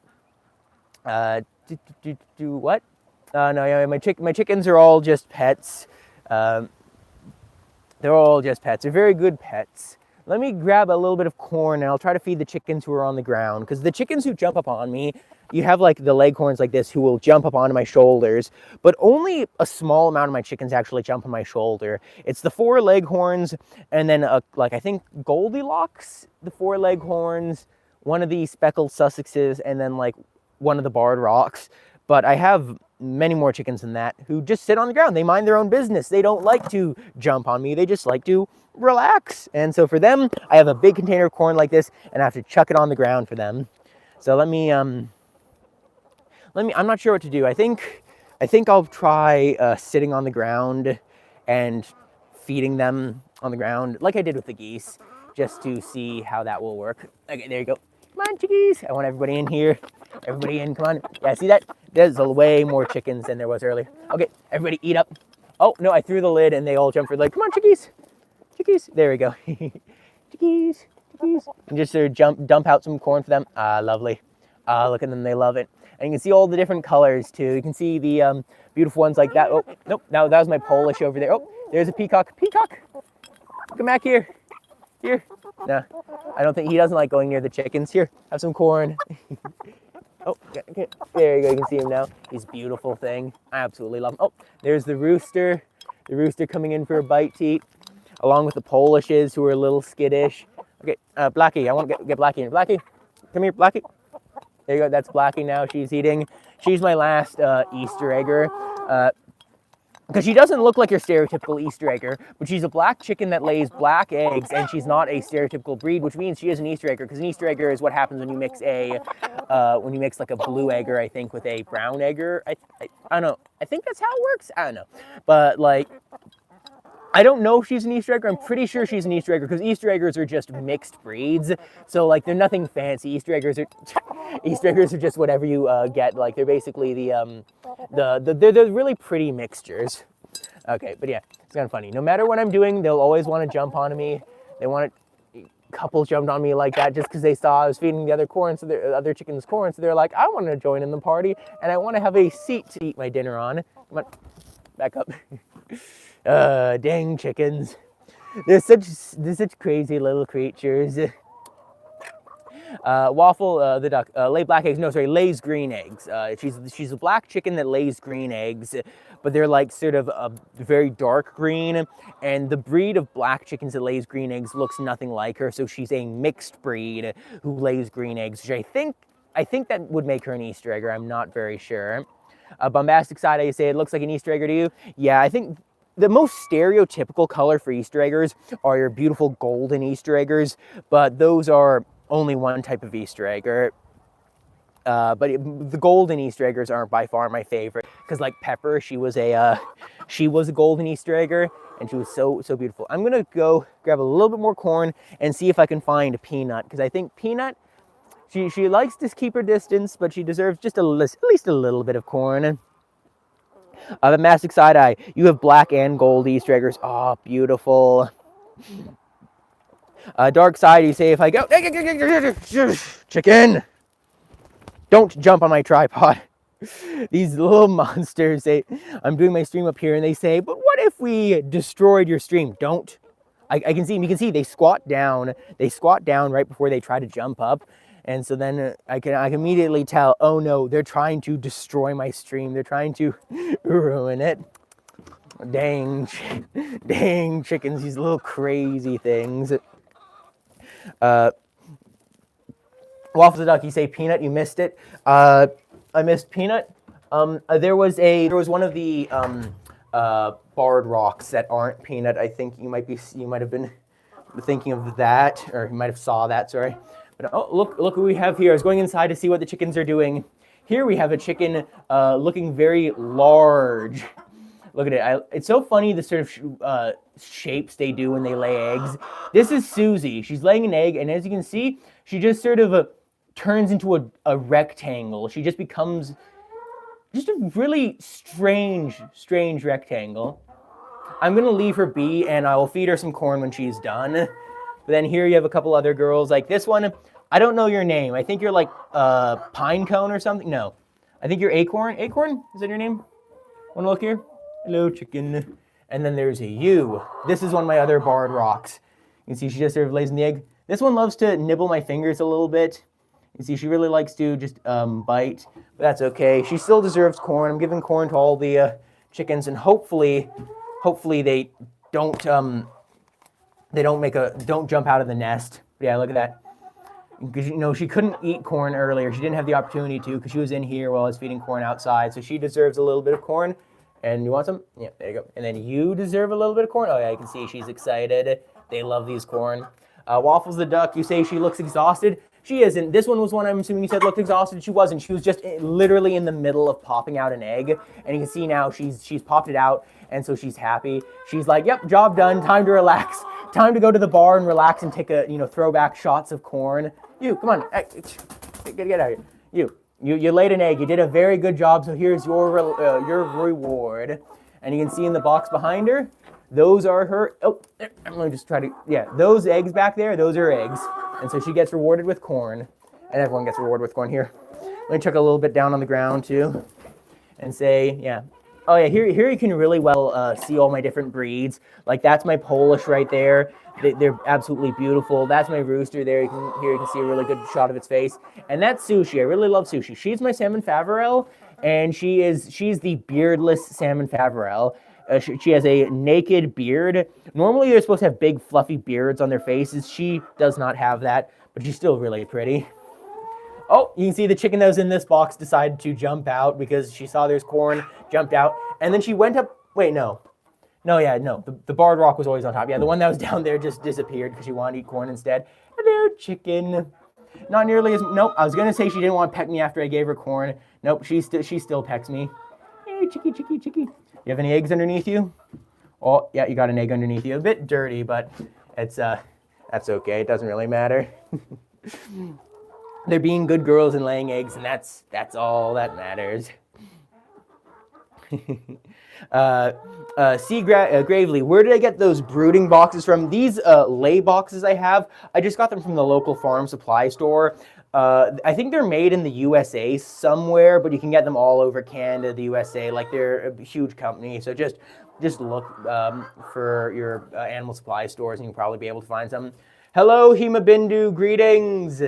No, yeah, my chickens are all just pets. They're all just pets. They're very good pets. Let me grab a little bit of corn and I'll try to feed the chickens who are on the ground. Because the chickens who jump up on me, you have like the leghorns like this who will jump up onto my shoulders, but only a small amount of my chickens actually jump on my shoulder. It's the 4 leghorns and then like I think Goldilocks, the 4 leghorns, one of the speckled Sussexes, and then like one of the barred rocks. But I have many more chickens than that who just sit on the ground. They mind their own business. They don't like to jump on me. They just like to relax. And so for them, I have a big container of corn like this and I have to chuck it on the ground for them. So let me, I'm not sure what to do. I think I'll try sitting on the ground and feeding them on the ground like I did with the geese, just to see how that will work. Okay, there you go. Come on, chickies. I want everybody in here. Everybody in, come on. Yeah, see that? There's way more chickens than there was earlier. Okay, everybody eat up. Oh, no, I threw the lid and they all jumped for the lid. Come on, chickies. Chickies. There we go. Chickies. Chickies. And just sort of dump out some corn for them. Ah, lovely. Look at them. They love it. And you can see all the different colors, too. You can see the beautiful ones like that. Oh, nope. Now that was my Polish over there. Oh, there's a peacock. Peacock. Come back here. Here. No, I don't think he doesn't like going near the chickens. Here, have some corn. Oh, okay. There you go. You can see him now. He's a beautiful thing. I absolutely love him. Oh, there's the rooster. The rooster coming in for a bite to eat, along with the Polishes who are a little skittish. Okay, Blackie. I want to get Blackie in. Blackie, come here, Blackie. There you go. That's Blackie now. She's eating. She's my last Easter egger. Because she doesn't look like your stereotypical Easter egger, but she's a black chicken that lays black eggs, and she's not a stereotypical breed, which means she is an Easter egger. Because an Easter egger is what happens when you mix like a blue egger, I think, with a brown egger. I don't know. I think that's how it works. I don't know, but like, I don't know if she's an Easter egger. I'm pretty sure she's an Easter egger because Easter eggers are just mixed breeds. So like, they're nothing fancy. Easter eggers are just whatever you get. Like, they're basically they're really pretty mixtures. Okay, but yeah, it's kind of funny. No matter what I'm doing, they'll always want to jump onto me. They want to, couples jumped on me like that just because they saw I was feeding the other corn, so the other chickens corn. So they're like, I want to join in the party and I want to have a seat to eat my dinner on. Come on, back up. Dang chickens. They're such crazy little creatures. Waffle, the duck, lay black eggs. No, sorry, lays green eggs. She's a black chicken that lays green eggs, but they're like sort of a very dark green. And the breed of black chickens that lays green eggs looks nothing like her. So she's a mixed breed who lays green eggs, which I think that would make her an Easter egger. I'm not very sure. Bombastic side, I say it looks like an Easter egger to you. Yeah, I think the most stereotypical color for Easter eggers are your beautiful golden Easter eggers, but those are only one type of Easter egger. But the golden Easter eggers aren't by far my favorite, because like Pepper, she was a golden Easter egger, and she was so beautiful. I'm gonna go grab a little bit more corn and see if I can find Peanut, because I think Peanut, she likes to keep her distance, but she deserves just at least a little bit of corn. The Mastic Side Eye, you have black and gold Easter eggers. Oh, beautiful. Dark Side, you say if I go, chicken, don't jump on my tripod. These little monsters say, I'm doing my stream up here, and they say, but what if we destroyed your stream? Don't. I can see them. You can see they squat down. They squat down right before they try to jump up. And so then I can immediately tell, oh no, they're trying to destroy my stream. They're trying to ruin it. Dang chickens, these little crazy things. Waffle the Duck, you say Peanut, you missed it. I missed Peanut. There was one of the barred rocks that aren't Peanut. I think you might have been thinking of that, or you might have saw that, sorry. But oh, look what we have here. I was going inside to see what the chickens are doing. Here we have a chicken looking very large. Look at it. It's so funny the sort of shapes they do when they lay eggs. This is Susie. She's laying an egg, and as you can see, she just sort of turns into a rectangle. She just becomes just a really strange rectangle. I'm going to leave her be, and I will feed her some corn when she's done. But then here you have a couple other girls. Like this one, I don't know your name. I think you're like Pine Cone or something. No, I think you're Acorn. Acorn? Is that your name? Want to look here? Hello, chicken. And then there's a you. This is one of my other barred rocks. You can see she just sort of lays in the egg. This one loves to nibble my fingers a little bit. You see she really likes to just bite, but that's okay. She still deserves corn. I'm giving corn to all the chickens, and hopefully they don't jump out of the nest. But yeah, look at that. Because you know she couldn't eat corn earlier. She didn't have the opportunity to because she was in here while I was feeding corn outside. So she deserves a little bit of corn. And you want some? Yeah, there you go. And then you deserve a little bit of corn. Oh yeah, you can see she's excited. They love these corn. Waffles the duck. You say she looks exhausted. She isn't. This one was one I'm assuming you said looked exhausted. She wasn't. She was just literally in the middle of popping out an egg. And you can see now she's popped it out. And so she's happy. She's like, yep, job done. Time to relax. Time to go to the bar and relax and take a, throwback shots of corn. You, come on. Hey, get out of here. You laid an egg. You did a very good job. So here's your reward. And you can see in the box behind her, those are her. Oh, I'm going to just try to, yeah, those eggs back there, those are eggs. And so she gets rewarded with corn. And everyone gets rewarded with corn here. Let me chuck a little bit down on the ground too. And say, yeah. Oh yeah, here you can really well see all my different breeds. Like that's my Polish right there. They're absolutely beautiful. That's my rooster there. Here you can see a really good shot of its face. And that's Sushi. I really love Sushi. She's my salmon Faverel, and she's the beardless salmon Faverel. She has a naked beard. Normally they're supposed to have big fluffy beards on their faces. She does not have that, but she's still really pretty. Oh, you can see the chicken that was in this box decided to jump out because she saw there's corn, jumped out, and then she went up. Wait, no. The barred rock was always on top. Yeah, the one that was down there just disappeared because she wanted to eat corn instead. Hello, chicken. Not nearly as. Nope, I was going to say she didn't want to peck me after I gave her corn. Nope, she still pecks me. Hey, chicky. You have any eggs underneath you? Oh, yeah, you got an egg underneath you. A bit dirty, but it's that's okay. It doesn't really matter. They're being good girls and laying eggs, and that's all that matters. Gravely, where did I get those brooding boxes from? These lay boxes I have, I just got them from the local farm supply store. I think they're made in the USA somewhere, but you can get them all over Canada, the USA. Like they're a huge company, so just look for your animal supply stores, and you'll probably be able to find some. Hello, Himabindu, greetings.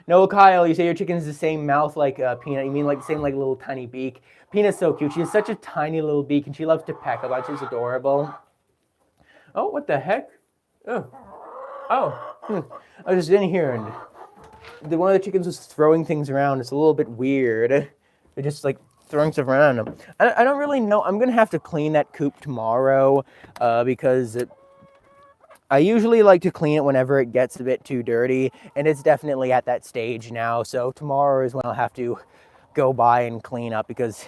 No, Kyle, you say your chicken's the same mouth like Peanut. You mean like the same like little tiny beak? Peanut's so cute. She has such a tiny little beak, and she loves to peck a bunch. She's adorable. Oh, what the heck? I was just in here, and one of the chickens was throwing things around. It's a little bit weird. They're just like throwing stuff around. I don't really know. I'm gonna have to clean that coop tomorrow because I usually like to clean it whenever it gets a bit too dirty, and it's definitely at that stage now. So tomorrow is when I'll have to go by and clean up because,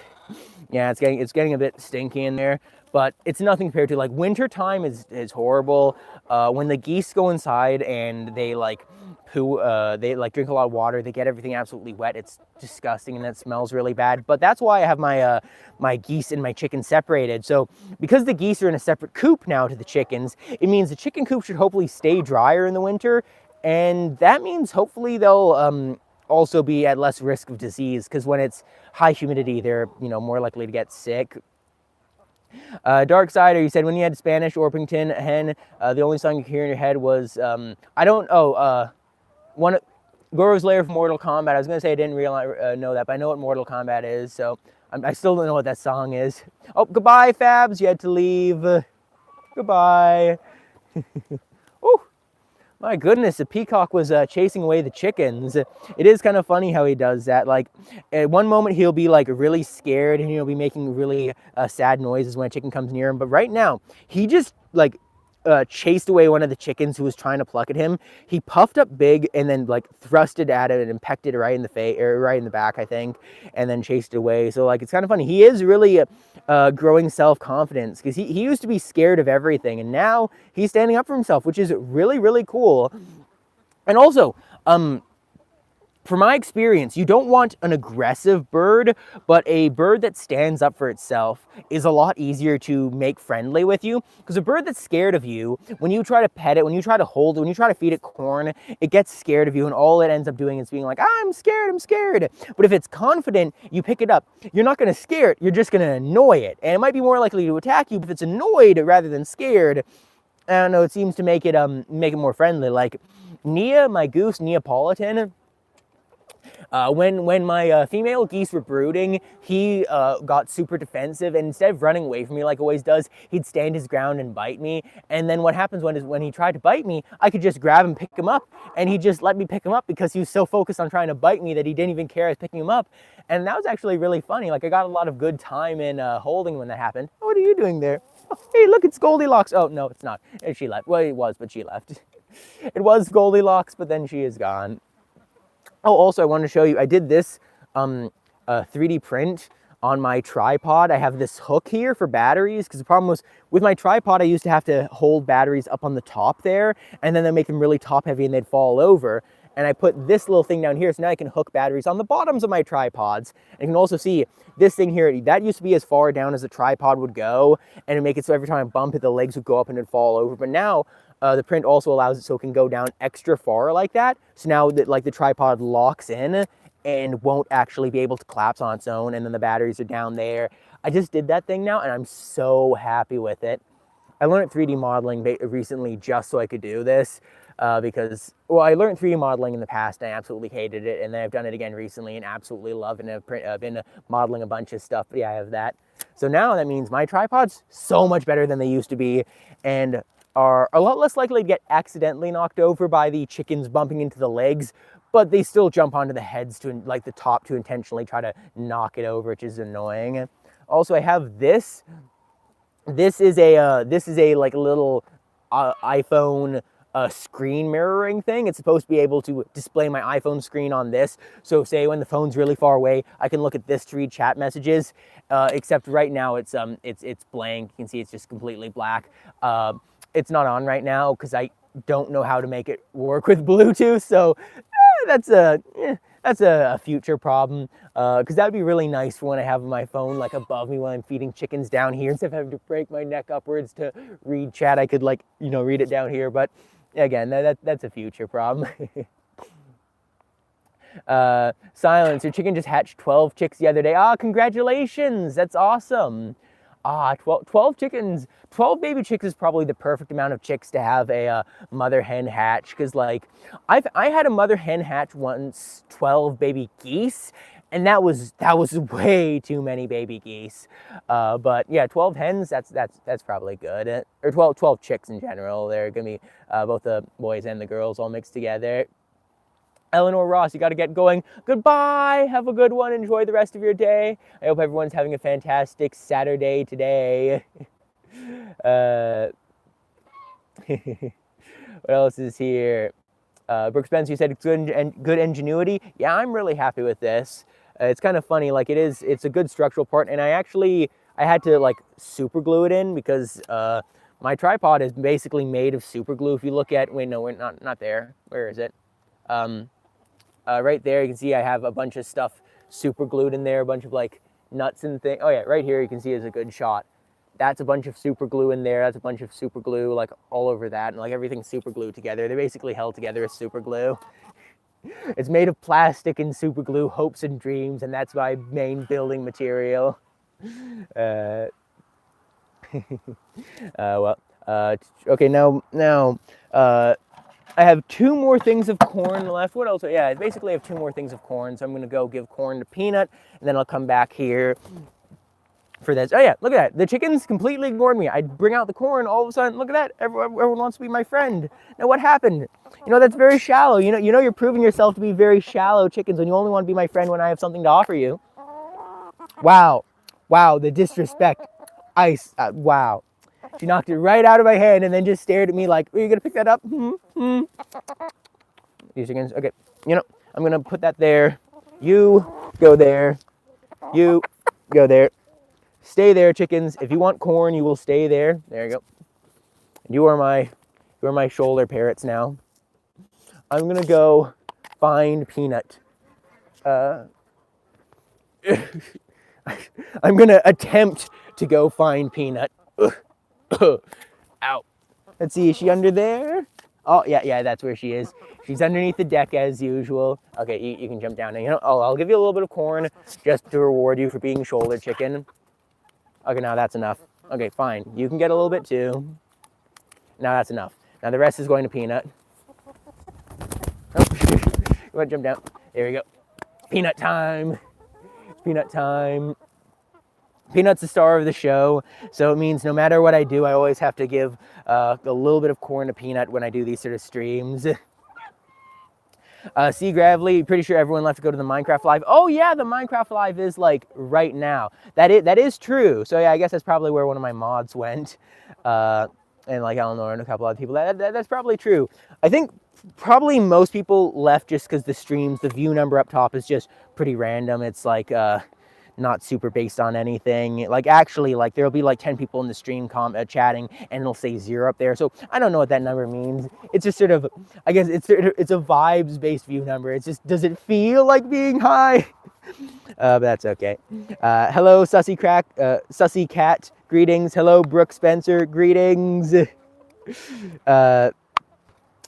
yeah, it's getting a bit stinky in there. But it's nothing compared to like winter time is horrible. When the geese go inside and they like poo, they like drink a lot of water, they get everything absolutely wet. It's disgusting and that smells really bad. But that's why I have my my geese and my chickens separated. So because the geese are in a separate coop now to the chickens, it means the chicken coop should hopefully stay drier in the winter, and that means hopefully they'll also be at less risk of disease because when it's high humidity, they're more likely to get sick. Dark Sider, you said when you had Spanish Orpington hen, the only song you could hear in your head was one Goro's Lair from Mortal Kombat. I was gonna say I didn't realize know that, but I know what Mortal Kombat is, so I still don't know what that song is. Oh, goodbye, Fabs. You had to leave. Goodbye. Oh, my goodness, the peacock was chasing away the chickens. It is kind of funny how he does that. Like, at one moment he'll be like really scared and he'll be making really sad noises when a chicken comes near him. But right now, he just like chased away one of the chickens who was trying to pluck at him. He puffed up big and then like thrusted at it and pecked it right in the face, or right in the back, I think, and then chased it away. So like it's kind of funny. He is really growing self-confidence because he used to be scared of everything, and now he's standing up for himself, which is really, really cool. And also, from my experience, you don't want an aggressive bird, but a bird that stands up for itself is a lot easier to make friendly with you. Because a bird that's scared of you, when you try to pet it, when you try to hold it, when you try to feed it corn, it gets scared of you, and all it ends up doing is being like, I'm scared, I'm scared. But if it's confident, you pick it up, you're not going to scare it, you're just going to annoy it. And it might be more likely to attack you if it's annoyed rather than scared. I don't know, it seems to make it more friendly. Like Nia, my goose, Neapolitan, when my female geese were brooding, he got super defensive, and instead of running away from me like he always does, he'd stand his ground and bite me. And then what happens when he tried to bite me, I could just grab him, pick him up, and he just let me pick him up because he was so focused on trying to bite me that he didn't even care I was picking him up. And that was actually really funny. Like, I got a lot of good time in holding when that happened. What are you doing there? Oh, hey, look, it's Goldilocks. Oh, no, it's not. She left. Well, it was, but she left. It was Goldilocks, but then she is gone. Oh, also, I wanted to show you, I did this 3D print on my tripod. I have this hook here for batteries, because the problem was, with my tripod, I used to have to hold batteries up on the top there, and then they make them really top heavy and they'd fall over. And I put this little thing down here, so now I can hook batteries on the bottoms of my tripods. And you can also see this thing here, that used to be as far down as the tripod would go, and it'd make it so every time I bump it, the legs would go up and it'd fall over. But now, the print also allows it so it can go down extra far like that. So now that, like, the tripod locks in and won't actually be able to collapse on its own, and then the batteries are down there. I just did that thing now, and I'm so happy with it. I learned 3D modeling recently just so I could do this. Because, well, I learned 3D modeling in the past and I absolutely hated it, and then I've done it again recently and absolutely love it, and I've been modeling a bunch of stuff, but yeah, I have that. So now that means my tripod's so much better than they used to be, and are a lot less likely to get accidentally knocked over by the chickens bumping into the legs, but they still jump onto the heads to, like, the top to intentionally try to knock it over, which is annoying. Also, I have this. This is a like little iPhone screen mirroring thing. It's supposed to be able to display my iPhone screen on this. So say when the phone's really far away, I can look at this to read chat messages. Except right now it's blank. You can see it's just completely black. It's not on right now because I don't know how to make it work with Bluetooth. So that's a future problem, because that would be really nice for when I have my phone like above me when I'm feeding chickens down here. Instead of having to break my neck upwards to read chat, I could, like, you know, read it down here. But again, that's a future problem. Silence, your chicken just hatched 12 chicks the other day. Ah, congratulations, that's awesome. 12 chickens, 12 baby chicks is probably the perfect amount of chicks to have a mother hen hatch, because, like, I had a mother hen hatch once 12 baby geese, and that was way too many baby geese. But yeah, 12 hens, that's probably good. Or 12 chicks in general. They're gonna be both the boys and the girls all mixed together. Eleanor Ross, you got to get going. Goodbye. Have a good one. Enjoy the rest of your day. I hope everyone's having a fantastic Saturday today. What else is here? Brooke Spencer, you said it's good ingenuity. Yeah, I'm really happy with this. It's kind of funny. Like, it's a good structural part, and I had to, like, super glue it in because my tripod is basically made of super glue. If you look at, wait, no, we're not there. Where is it? Right there, you can see I have a bunch of stuff super glued in there, a bunch of, like, nuts and things. Oh yeah, right here you can see is a good shot. That's a bunch of super glue in there. That's a bunch of super glue, like, all over that, and, like, everything's super glued together. They're basically held together with super glue. It's made of plastic and super glue, hopes and dreams, and that's my main building material. Okay, now. I have 2 more things of corn left. What else? Yeah, I basically have 2 more things of corn, so I'm going to go give corn to Peanut, and then I'll come back here for this. Oh yeah, look at that. The chickens completely ignored me. I bring out the corn, all of a sudden, look at that. Everyone wants to be my friend. Now what happened? You know, that's very shallow. You know you're proving yourself to be very shallow, chickens, when you only want to be my friend when I have something to offer you. Wow, the disrespect. Wow. She knocked it right out of my hand and then just stared at me like, are you going to pick that up? These chickens. Okay, you know, I'm going to put that there. You go there. You go there. Stay there, chickens. If you want corn, you will stay there. There you go. You are my shoulder parrots now. I'm going to go find Peanut. I'm gonna attempt to go find Peanut. Ow. Let's see, is she under there? Oh, yeah, that's where she is. She's underneath the deck as usual. Okay, you can jump down now. You know, I'll give you a little bit of corn just to reward you for being shoulder chicken. Okay, now that's enough. Okay, fine. You can get a little bit too. Now that's enough. Now the rest is going to Peanut. Oh, you want to jump down? There we go. Peanut time. Peanut time. Peanut's the star of the show, so it means no matter what I do, I always have to give a little bit of corn to Peanut when I do these sort of streams. Sea Gravely, pretty sure everyone left to go to the Minecraft Live. Oh yeah, the Minecraft Live is like right now. That is true. So yeah, I guess that's probably where one of my mods went. And like Eleanor and a couple other people. That's probably true. I think probably most people left just because the streams, the view number up top is just pretty random. It's like not super based on anything. Like actually, like there'll be like 10 people in the stream chatting, and it'll say 0 up there. So I don't know what that number means. It's just sort of, I guess it's a vibes based view number. It's just, does it feel like being high? But that's okay. Hello, Sussy Cat. Greetings. Hello, Brooke Spencer. Greetings.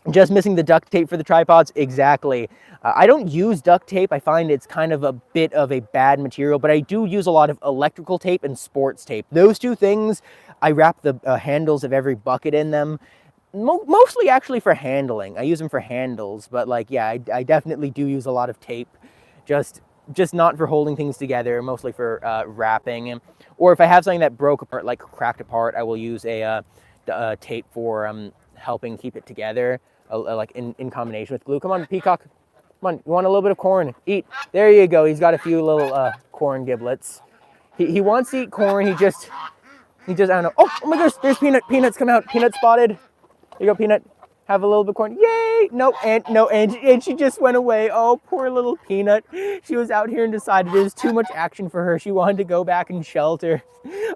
Just missing the duct tape for the tripods. Exactly. I don't use duct tape. I find it's kind of a bit of a bad material, but I do use a lot of electrical tape and sports tape. Those two things, I wrap the handles of every bucket in them. Mostly actually for handling. I use them for handles, but like, yeah, I definitely do use a lot of tape. Just not for holding things together, mostly for wrapping. Or if I have something that broke apart, like cracked apart, I will use a tape for helping keep it together, like in combination with glue. Come on, Peacock. Come on, you want a little bit of corn? Eat. There you go. He's got a few little corn giblets. He wants to eat corn. He just, I don't know. Oh my gosh, there's Peanut. Peanut's come out. Peanut spotted. There you go, Peanut. Have a little bit of corn. Yay! No, and she just went away. Oh, poor little Peanut. She was out here and decided it was too much action for her. She wanted to go back and shelter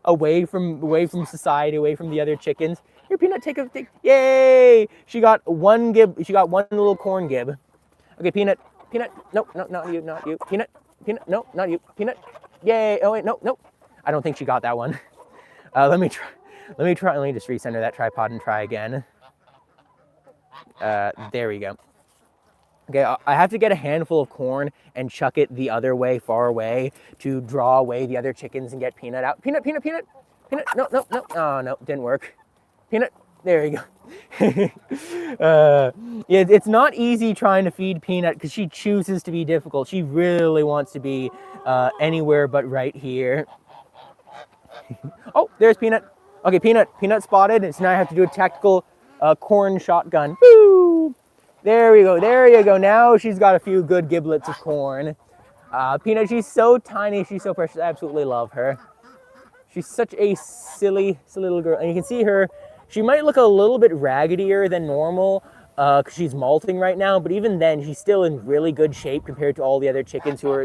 away from society, away from the other chickens. Here, Peanut, take. Yay! She got one gib. She got one little corn gib. Okay, Peanut. No, not you. Peanut. No, not you. Peanut. Yay! Oh wait, no. I don't think she got that one. Let me try. Let me just recenter that tripod and try again. There we go. Okay, I have to get a handful of corn and chuck it the other way, far away, to draw away the other chickens and get Peanut out. Peanut. No. Oh, no, didn't work. Peanut, there you go. Yeah, it's not easy trying to feed Peanut because she chooses to be difficult. She really wants to be anywhere but right here. Oh, there's Peanut. Okay, Peanut spotted, so now I have to do a tactical corn shotgun. Woo! There we go. There you go. Now she's got a few good giblets of corn. Peanut, she's so tiny. She's so precious. I absolutely love her. She's such a silly little girl. And you can see her. She might look a little bit raggedier than normal because she's molting right now. But even then, she's still in really good shape compared to all the other chickens who are,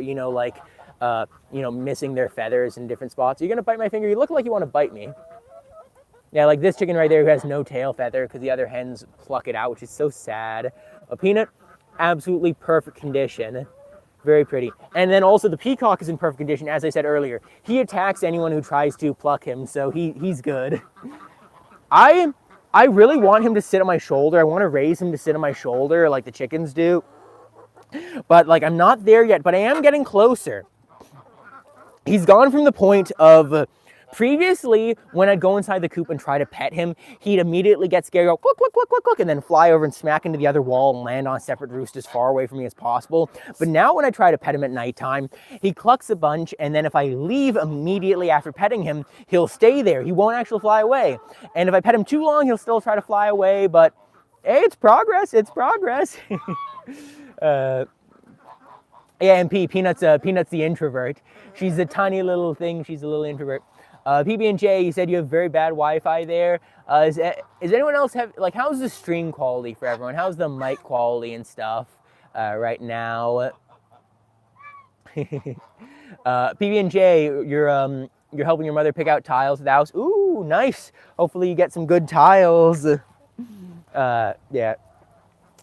missing their feathers in different spots. You're going to bite my finger? You look like you want to bite me. Yeah, like this chicken right there who has no tail feather because the other hens pluck it out, which is so sad. A Peanut, absolutely perfect condition. Very pretty. And then also the peacock is in perfect condition, as I said earlier. He attacks anyone who tries to pluck him, so he's good. I really want him to sit on my shoulder. I want to raise him to sit on my shoulder like the chickens do. But like I'm not there yet, but I am getting closer. He's gone from the point of... Previously, when I'd go inside the coop and try to pet him, he'd immediately get scared, go cluck, cluck, cluck, cluck, cluck, and then fly over and smack into the other wall and land on a separate roost as far away from me as possible. But now when I try to pet him at nighttime, he clucks a bunch, and then if I leave immediately after petting him, he'll stay there. He won't actually fly away. And if I pet him too long, he'll still try to fly away, but hey, it's progress. Yeah, and Peanut's the introvert. She's a tiny little thing. She's a little introvert. PB&J, you said you have very bad Wi-Fi there. Is anyone else how's the stream quality for everyone? How's the mic quality and stuff right now? PB&J, you're helping your mother pick out tiles for the house. Ooh, nice. Hopefully you get some good tiles. Yeah.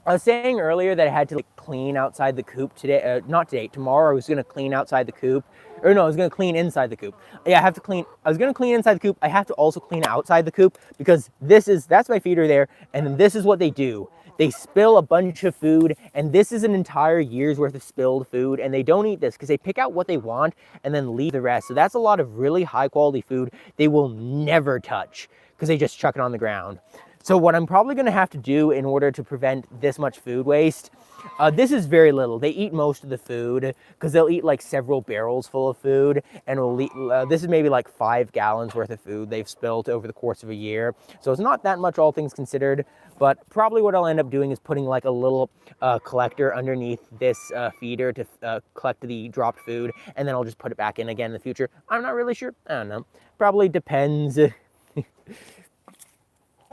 I was saying earlier that I had to like clean outside the coop today. Not today. Tomorrow I was gonna clean outside the coop, or no, I was gonna clean inside the coop. Yeah, I have to clean. I was gonna clean inside the coop. I have to also clean outside the coop because that's my feeder there, and then this is what they do. They spill a bunch of food, and this is an entire year's worth of spilled food, and they don't eat this because they pick out what they want and then leave the rest. So that's a lot of really high quality food they will never touch because they just chuck it on the ground. So what I'm probably going to have to do in order to prevent this much food waste, this is very little. They eat most of the food because they'll eat like several barrels full of food, and this is maybe like 5 gallons worth of food they've spilled over the course of a year. So it's not that much, all things considered, but probably what I'll end up doing is putting like a little collector underneath this feeder to collect the dropped food, and then I'll just put it back in again in the future. I'm not really sure. I don't know. Probably depends.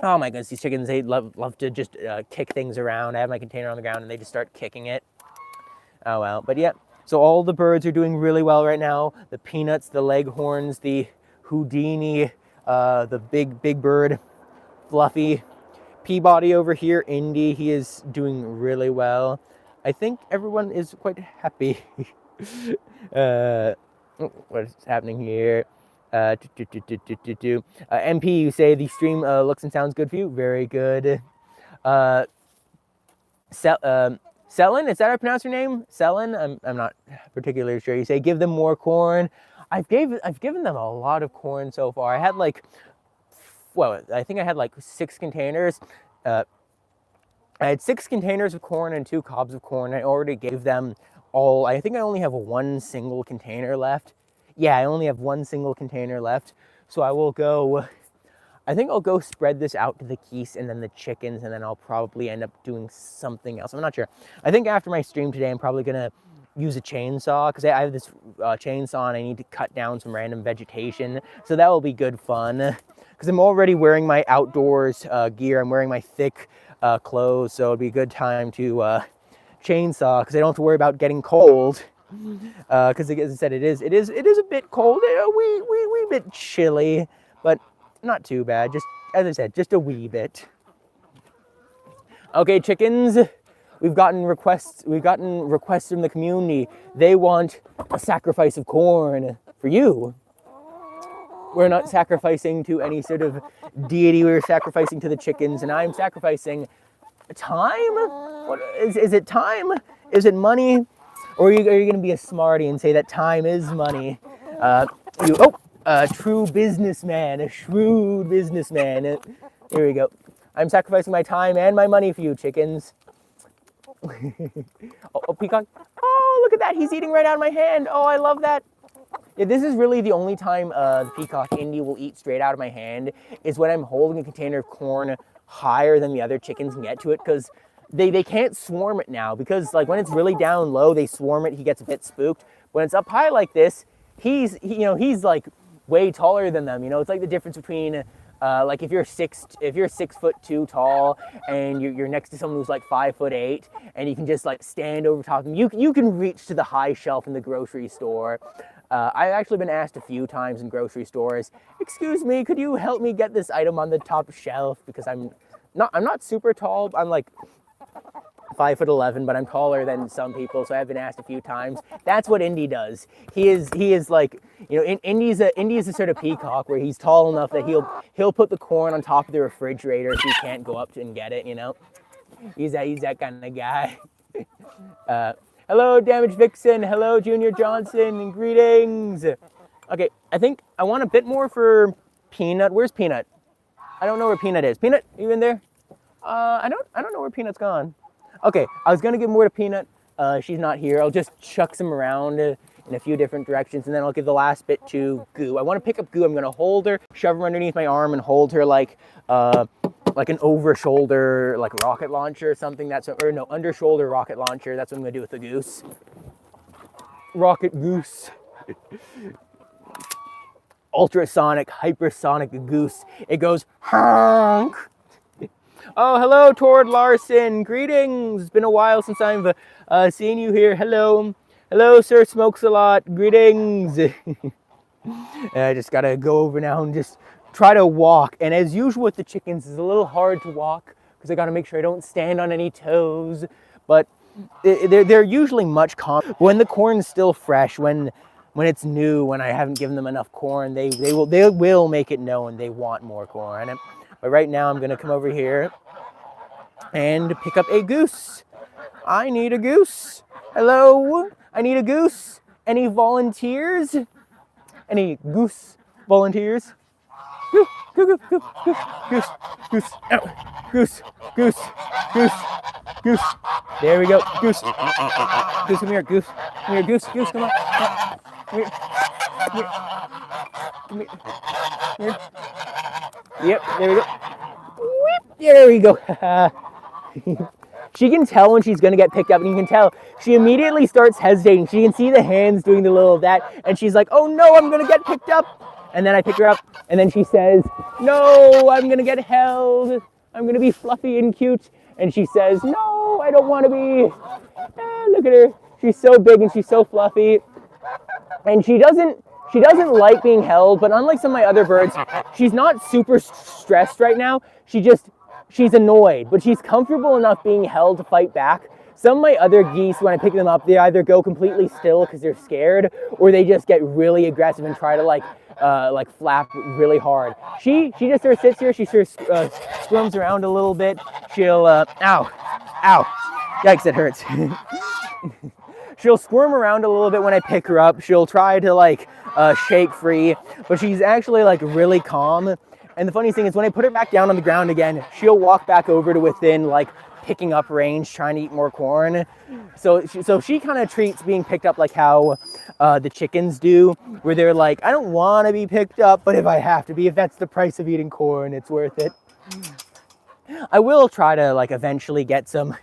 Oh my goodness, these chickens, they love to just kick things around. I have my container on the ground and they just start kicking it. Oh well, but yeah. So all the birds are doing really well right now. The peanuts, the leghorns, the Houdini, the big bird, Fluffy. Peabody over here, Indy, he is doing really well. I think everyone is quite happy. What is happening here? MP, you say the stream looks and sounds good for you. Very good. Selin, is that how I pronounce your name? Selin? I'm not particularly sure. You say give them more corn. I've given them a lot of corn so far. I had like, well, I think I had like 6 containers. I had 6 containers of corn and 2 cobs of corn. I already gave them all. I think I only have 1 single container left. Yeah, I only have 1 single container left. So I will go, I think I'll go spread this out to the geese and then the chickens, and then I'll probably end up doing something else. I'm not sure. I think after my stream today, I'm probably gonna use a chainsaw because I have this chainsaw and I need to cut down some random vegetation. So that will be good fun because I'm already wearing my outdoors gear. I'm wearing my thick clothes, so it'll be a good time to chainsaw because I don't have to worry about getting cold. Because as I said, it is a bit cold, a wee bit chilly, but not too bad. Just as I said, just a wee bit. Okay, chickens, we've gotten requests from the community. They want a sacrifice of corn for you. We're not sacrificing to any sort of deity. We're sacrificing to the chickens, and I'm sacrificing time. What is it? Time? Is it money? Or are you going to be a smarty and say that time is money? True businessman, a shrewd businessman. Here we go. I'm sacrificing my time and my money for you, chickens. Peacock. Oh, look at that. He's eating right out of my hand. Oh, I love that. Yeah, this is really the only time the peacock Indy will eat straight out of my hand is when I'm holding a container of corn higher than the other chickens can get to it, because they can't swarm it now, because like when it's really down low, they swarm it, he gets a bit spooked. When it's up high like this, he's like way taller than them. It's like the difference between like if you're 6'2" tall and you're next to someone who's like 5'8", and you can just like stand over top of them. You can reach to the high shelf in the grocery store. I've actually been asked a few times in grocery stores, excuse me, could you help me get this item on the top shelf? Because I'm not super tall. I'm like 5'11", but I'm taller than some people, so I've been asked a few times. That's what Indy does. He is like, Indy's a sort of peacock where he's tall enough that he'll put the corn on top of the refrigerator so he can't go up and get it. He's that kind of guy. Hello, Damage Vixen. Hello, Junior Johnson, and greetings. Okay, I think I want a bit more for Peanut. Where's Peanut? I don't know where Peanut is. Peanut, you in there? I don't know where Peanut's gone. Okay, I was gonna give more to Peanut. She's not here. I'll just chuck some around in a few different directions, and then I'll give the last bit to Goo. I want to pick up Goo. I'm gonna hold her, shove her underneath my arm, and hold her like an over-shoulder like rocket launcher or something. Under-shoulder rocket launcher. That's what I'm gonna do with the goose. Rocket goose. Ultrasonic, hypersonic goose. It goes honk. Oh, hello, Tord Larson. Greetings. It's been a while since I've seen you here. Hello. Hello, Sir Smokes a Lot. Greetings. I just got to go over now and just try to walk. And as usual with the chickens, it's a little hard to walk because I got to make sure I don't stand on any toes. But they're usually much calmer. When the corn's still fresh, when it's new, when I haven't given them enough corn, they will make it known they want more corn. But right now I'm gonna come over here and pick up a goose. I need a goose. Hello, I need a goose. Any volunteers? Any goose volunteers? Goose, goose, goose, goose, goose, goose, ow, goose, goose, goose, goose. There we go, goose. Goose, come here, goose. Come here, goose, goose, come on. Come here, come here, come here, come here. Yep, there we go. There we go. She can tell when she's gonna get picked up, and you can tell she immediately starts hesitating. She can see the hands doing the little of that, and she's like, oh no, I'm gonna get picked up. And then I pick her up, and then she says, no, I'm gonna get held. I'm gonna be fluffy and cute. And she says, no, I don't wanna be. Look at her. She's so big and she's so fluffy. And she doesn't like being held, but unlike some of my other birds, she's not super stressed right now. She's annoyed, but she's comfortable enough being held to fight back. Some of my other geese, when I pick them up, they either go completely still because they're scared, or they just get really aggressive and try to like flap really hard. She just sort of sits here. She sort of squirms around a little bit. She'll ow, yikes, it hurts. She'll squirm around a little bit when I pick her up. She'll try to like shake free, but she's actually like really calm. And the funny thing is, when I put her back down on the ground again, she'll walk back over to within like picking up range, trying to eat more corn. So she kind of treats being picked up like how the chickens do, where they're like, I don't want to be picked up, but if I have to be, if that's the price of eating corn, it's worth it. I will try to like eventually get some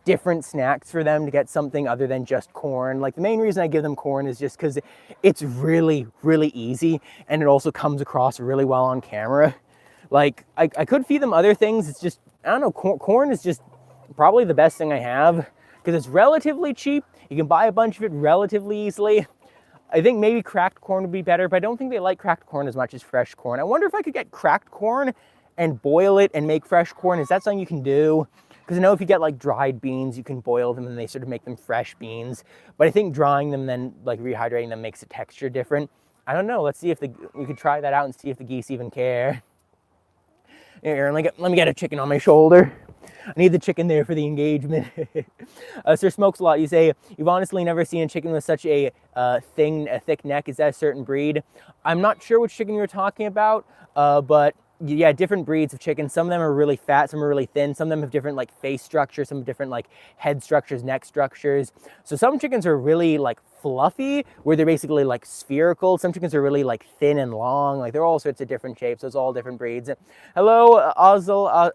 different snacks for them, to get something other than just corn. Like the main reason I give them corn is just because it's really, really easy, and it also comes across really well on camera. Like I could feed them other things. It's just, I don't know, corn is just probably the best thing I have because it's relatively cheap. You can buy a bunch of it relatively easily. I think maybe cracked corn would be better, but I don't think they like cracked corn as much as fresh corn. I wonder if I could get cracked corn and boil it and make fresh corn. Is that something you can do? Because I know if you get like dried beans, you can boil them and they sort of make them fresh beans. But I think drying them, then like rehydrating them, makes the texture different. I don't know. Let's see if we could try that out and see if the geese even care. Here, let me get a chicken on my shoulder. I need the chicken there for the engagement. Sir Smokes a lot. You say, you've honestly never seen a chicken with such a thick neck. Is that a certain breed? I'm not sure which chicken you're talking about, but yeah, different breeds of chickens. Some of them are really fat, some are really thin. Some of them have different like face structures, some have different like head structures, neck structures. So some chickens are really like fluffy, where they're basically like spherical. Some chickens are really like thin and long. Like they're all sorts of different shapes. Those all different breeds. Hello, Ozil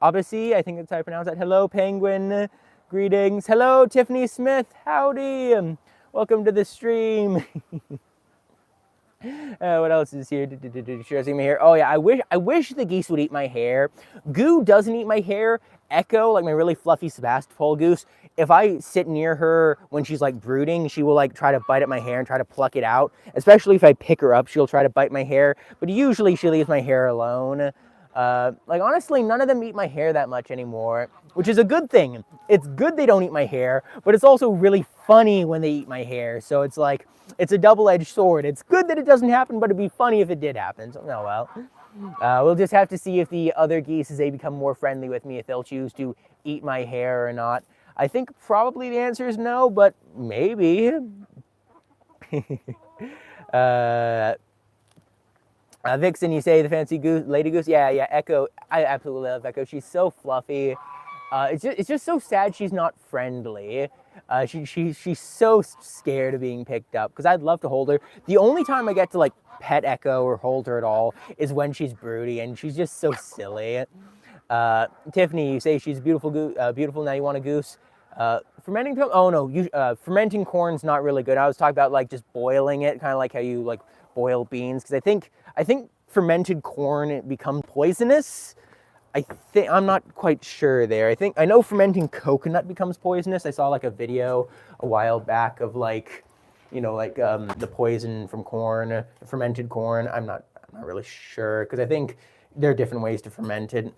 Abasi, I think that's how I pronounce that. Hello, Penguin. Greetings. Hello, Tiffany Smith. Howdy. Welcome to the stream. What else is here? Sure, see my hair. Oh yeah, I wish the geese would eat my hair. Goo doesn't eat my hair. Echo, like my really fluffy Sebastopol goose, if I sit near her when she's like brooding, she will like try to bite at my hair and try to pluck it out. Especially if I pick her up, she'll try to bite my hair. But usually she leaves my hair alone. Like honestly, none of them eat my hair that much anymore, which is a good thing. It's good they don't eat my hair, but it's also really funny when they eat my hair. So it's like, it's a double-edged sword. It's good that it doesn't happen, but it'd be funny if it did happen. So, oh well. We'll just have to see if the other geese, as they become more friendly with me, if they'll choose to eat my hair or not. I think probably the answer is no, but maybe. Vixen, you say the fancy goose, lady goose? Yeah, Echo. I absolutely love Echo. She's so fluffy. It's just so sad she's not friendly. She's so scared of being picked up, because I'd love to hold her. The only time I get to like pet Echo or hold her at all is when she's broody, and she's just so silly. Tiffany, you say she's beautiful, beautiful. Now you want a goose. Fermenting? Oh no, fermenting corn's not really good. I was talking about like just boiling it, kind of like how you like boil beans, because I think fermented corn becomes poisonous. I'm not quite sure there. I know fermenting coconut becomes poisonous. I saw like a video a while back of like, you know, like the poison from corn, fermented corn. I'm not really sure, because I think there are different ways to ferment it.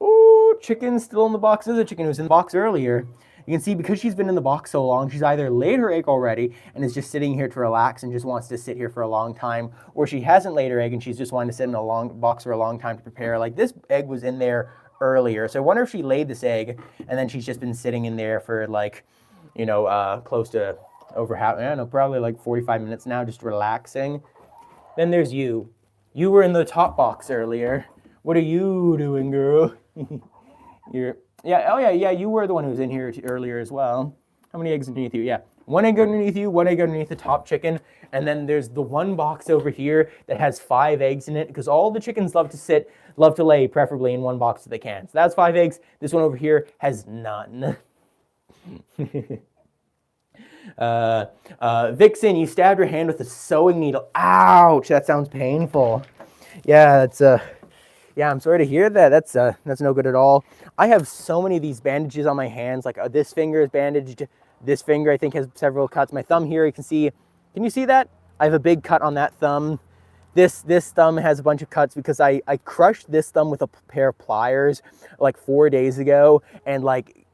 Ooh. chicken still in the box. There's a chicken who was in the box earlier. You can see because she's been in the box so long, she's either laid her egg already and is just sitting here to relax and just wants to sit here for a long time, or she hasn't laid her egg and she's just wanting to sit in a long box for a long time to prepare. Like this egg was in there earlier, so I wonder if she laid this egg and then she's just been sitting in there for like, you know, close to over half, I don't know, probably like 45 minutes now, just relaxing. Then there's you. You were in the top box earlier. What are you doing, girl? Yeah, you were the one who was in here earlier as well. How many eggs underneath you? Yeah, one egg underneath you, one egg underneath the top chicken, and then there's the one box over here that has 5 eggs in it, because all the chickens love to lay, preferably in one box if they can. So that's 5 eggs. This one over here has none. Vixen, you stabbed your hand with a sewing needle. Ouch, that sounds painful. Yeah, yeah, I'm sorry to hear that. That's no good at all. I have so many of these bandages on my hands. Like this finger is bandaged. This finger, I think, has several cuts. My thumb here, you can see. Can you see that? I have a big cut on that thumb. This thumb has a bunch of cuts because I crushed this thumb with a pair of pliers like 4 days ago and like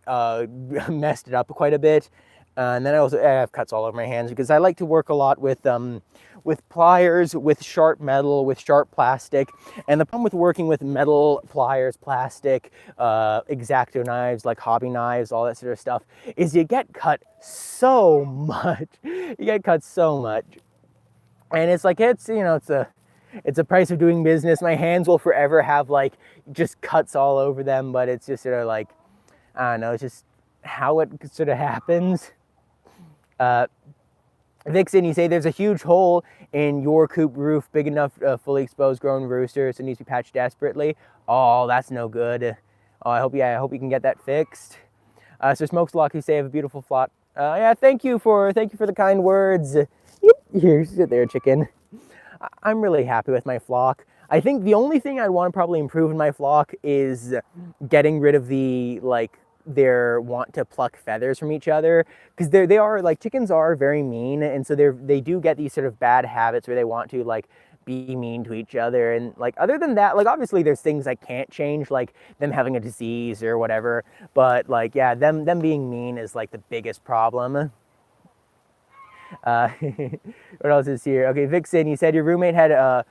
messed it up quite a bit. And then I have cuts all over my hands because I like to work a lot with pliers, with sharp metal, with sharp plastic. And the problem with working with metal, pliers, plastic, X-Acto knives, like hobby knives, all that sort of stuff, is you get cut so much. You get cut so much. And it's like, it's a price of doing business. My hands will forever have like just cuts all over them, but it's just sort of like, I don't know, it's just how it sort of happens. Vixen, you say there's a huge hole in your coop roof, big enough fully exposed grown rooster, so it needs to be patched desperately. Oh, that's no good. Oh, I hope you can get that fixed. So Smokeslock, you say, have a beautiful flock. Yeah, thank you for the kind words. Here, sit there, chicken. I'm really happy with my flock. I think the only thing I'd want to probably improve in my flock is getting rid of the their want to pluck feathers from each other, because they are like, chickens are very mean, and so they do get these sort of bad habits where they want to like be mean to each other. And like, other than that, like obviously there's things I can't change, like them having a disease or whatever, but like, yeah, them being mean is like the biggest problem. What else is here? Okay, Vixen, you said your roommate had a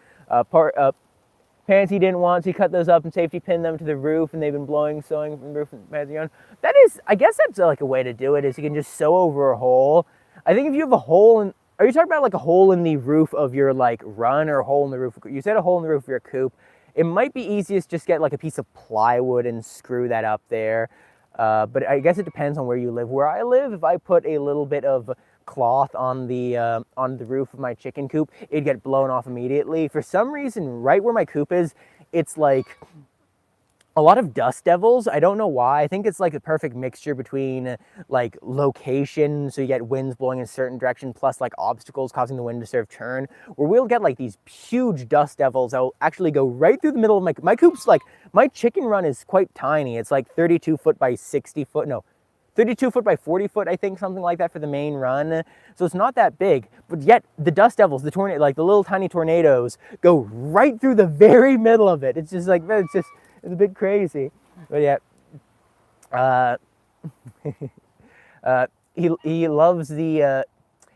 pants he didn't want, so he cut those up and safety pinned them to the roof, and they've been sewing from the roof and passing on. That is, I guess that's like a way to do it, is you can just sew over a hole. I think if you have a hole in, are you talking about like a hole in the roof of your like run, or a hole in the roof? You said a hole in the roof of your coop. It might be easiest just get like a piece of plywood and screw that up there. But I guess it depends on where you live. Where I live, if I put a little bit of cloth on the roof of my chicken coop, it'd get blown off immediately. For some reason, right where my coop is, it's like a lot of dust devils. I don't know why. I think it's like the perfect mixture between like location, so you get winds blowing in a certain direction, plus like obstacles causing the wind to sort of turn, where we'll get like these huge dust devils that will actually go right through the middle of my coop's like, my chicken run is quite tiny. It's like 32 foot by 60 foot, no, 32 foot by 40 foot, I think, something like that for the main run. So it's not that big, but yet the dust devils, the tornado, like the little tiny tornadoes, go right through the very middle of it. It's just like, it's a bit crazy. But yeah, he loves the,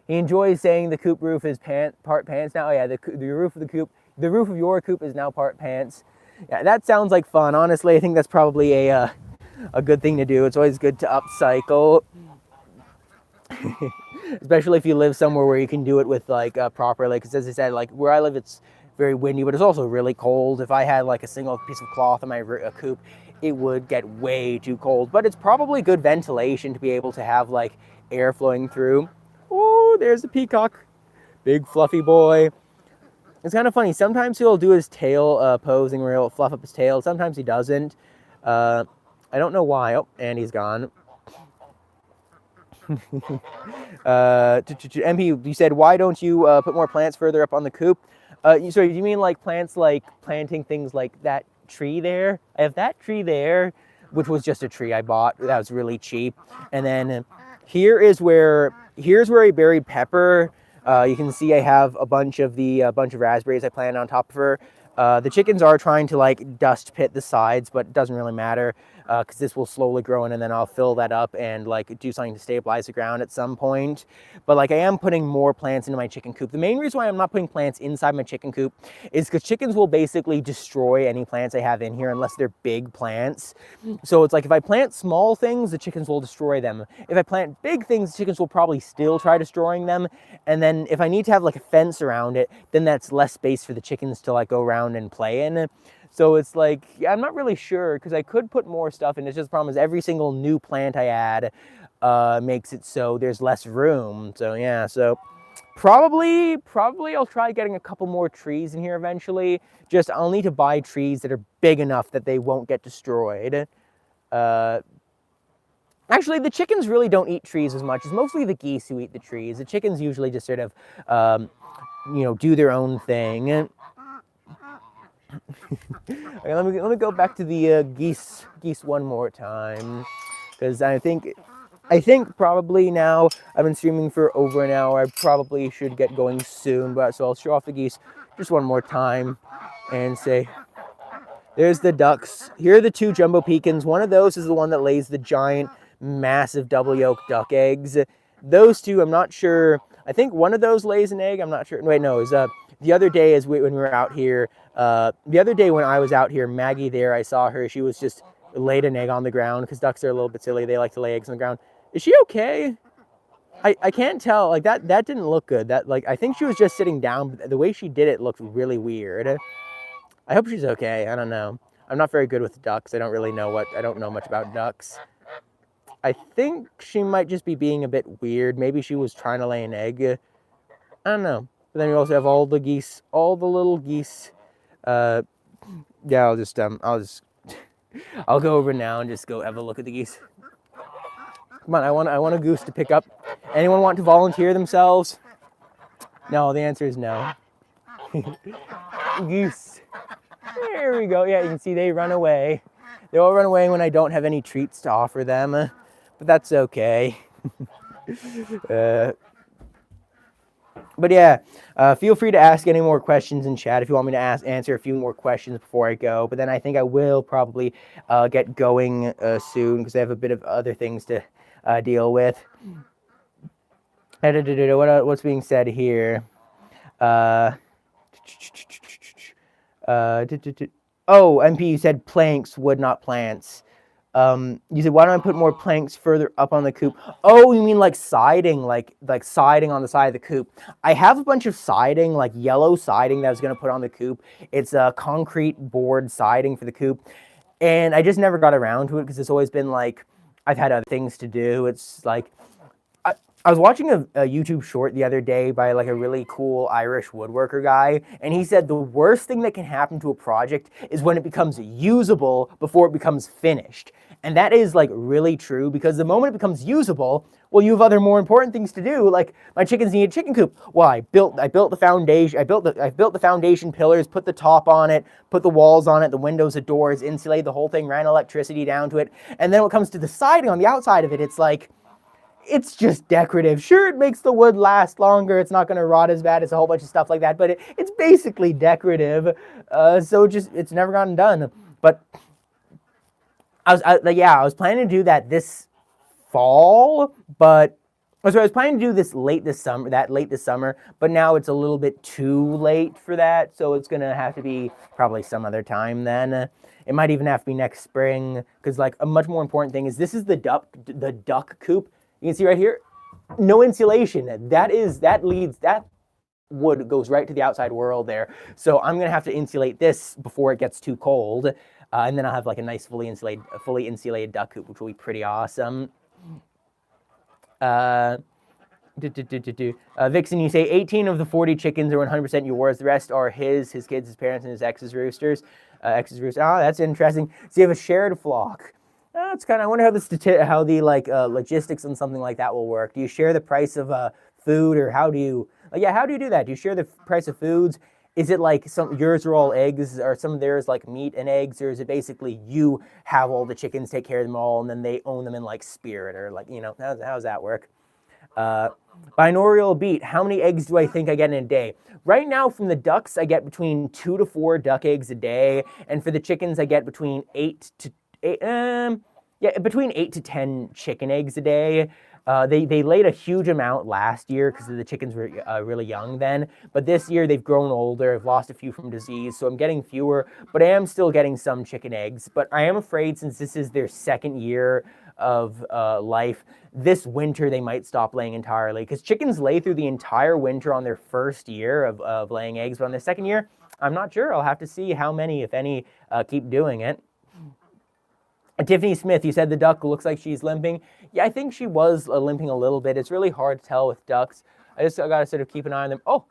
he enjoys saying the coop roof is part pants now. Oh yeah, the roof of the coop, the roof of your coop is now part pants. Yeah, that sounds like fun. Honestly, I think that's probably a good thing to do. It's always good to upcycle, especially if you live somewhere where you can do it with like properly. Because as I said, like where I live, it's very windy, but it's also really cold. If I had like a single piece of cloth in my coop, it would get way too cold. But it's probably good ventilation to be able to have like air flowing through. Oh, there's the peacock, big fluffy boy. It's kind of funny. Sometimes he'll do his tail posing where he'll fluff up his tail. Sometimes he doesn't. I don't know why. Oh, and he's gone. MP, you said, why don't you put more plants further up on the coop? So you mean like plants, like planting things like that tree there? I have that tree there, which was just a tree I bought. That was really cheap. And then here's where I buried Pepper. You can see I have a bunch of raspberries I planted on top of her. The chickens are trying to like dust pit the sides, but it doesn't really matter. because this will slowly grow in, and then I'll fill that up and like do something to stabilize the ground at some point. But like I am putting more plants into my chicken coop. The main reason why I'm not putting plants inside my chicken coop is because chickens will basically destroy any plants I have in here unless they're big plants. So it's like if I plant small things, the chickens will destroy them. If I plant big things, the chickens will probably still try destroying them. And then if I need to have like a fence around it, then that's less space for the chickens to like go around and play in. So it's like, yeah, I'm not really sure because I could put more stuff in. It's just the problem is every single new plant I add makes it so there's less room. So yeah, so probably I'll try getting a couple more trees in here eventually. Just I'll need to buy trees that are big enough that they won't get destroyed. Actually, the chickens really don't eat trees as much. It's mostly the geese who eat the trees. The chickens usually just sort of, you know, do their own thing. Okay, let me go back to the geese one more time, because I think probably now I've been streaming for over an hour. I probably should get going soon, but so I'll show off the geese just one more time and say, there's the ducks. Here are the two jumbo pecans. One of those is the one that lays the giant, massive double yolk duck eggs. Those two, I'm not sure. I think one of those lays an egg. I'm not sure. Wait, no, it was the other day when we were out here. The other day when I was out here, Maggie there, I saw her. She was just laid an egg on the ground because ducks are a little bit silly. They like to lay eggs on the ground. Is she okay? I can't tell. Like that didn't look good. That like I think she was just sitting down. But the way she did it looked really weird. I hope she's okay. I don't know. I'm not very good with ducks. I don't know much about ducks. I think she might just be being a bit weird. Maybe she was trying to lay an egg. I don't know. But then you also have all the geese, all the little geese. Yeah, I'll go over now and just go have a look at the geese. Come on, I want a goose to pick up. Anyone want to volunteer themselves? No, the answer is no. Goose. There we go. Yeah, you can see they run away. They all run away when I don't have any treats to offer them, but that's okay. But yeah, feel free to ask any more questions in chat if you want me to answer a few more questions before I go. But then I think I will probably get going soon because I have a bit of other things to deal with. What's being said here? Oh, MP, you said planks, wood, not plants. You said, why don't I put more planks further up on the coop? Oh, you mean like siding, like siding on the side of the coop. I have a bunch of siding, like yellow siding that I was going to put on the coop. It's a concrete board siding for the coop. And I just never got around to it because it's always been like, I've had other things to do. It's like, I was watching a YouTube short the other day by like a really cool Irish woodworker guy, and he said the worst thing that can happen to a project is when it becomes usable before it becomes finished. And that is like really true because the moment it becomes usable, well, you have other more important things to do. Like my chickens need a chicken coop. Well, I built the foundation. I built the foundation pillars, put the top on it, put the walls on it, the windows, the doors, insulated the whole thing, ran electricity down to it. And then when it comes to the siding on the outside of it, it's like, it's just decorative. Sure, it makes the wood last longer. It's not going to rot as bad as a whole bunch of stuff like that, but it's basically decorative. So it's never gotten done. But I was planning to do that this fall, but I was planning to do this late this summer, but now it's a little bit too late for that. So it's going to have to be probably some other time then. It might even have to be next spring because like a much more important thing is this is the duck coop. You can see right here, no insulation. That wood goes right to the outside world there. So I'm gonna have to insulate this before it gets too cold. And then I'll have like a nice fully insulated duck coop, which will be pretty awesome. Vixen, you say 18 of the 40 chickens are 100% yours. The rest are his kids, his parents, and his ex's roosters. Oh, that's interesting. So you have a shared flock. It's kind of, I wonder how the logistics and something like that will work. Do you share the price of food, or how do you do that? Do you share the price of foods? Is it like yours are all eggs, or some of theirs like meat and eggs, or is it basically you have all the chickens, take care of them all, and then they own them in like spirit, or like, you know, how does that work? Binaural beat, how many eggs do I think I get in a day? Right now from the ducks, I get between 2 to 4 duck eggs a day, and for the chickens, I get between 8 between 8 to 10 chicken eggs a day. They laid a huge amount last year because the chickens were really young then, but this year they've grown older. I've lost a few from disease, so I'm getting fewer, but I am still getting some chicken eggs. But I am afraid, since this is their second year of life, this winter they might stop laying entirely, because chickens lay through the entire winter on their first year of laying eggs, but on their second year, I'm not sure. I'll have to see how many, if any, keep doing it. Tiffany Smith, you said the duck looks like she's limping. Yeah, I think she was limping a little bit. It's really hard to tell with ducks. I got to sort of keep an eye on them. Oh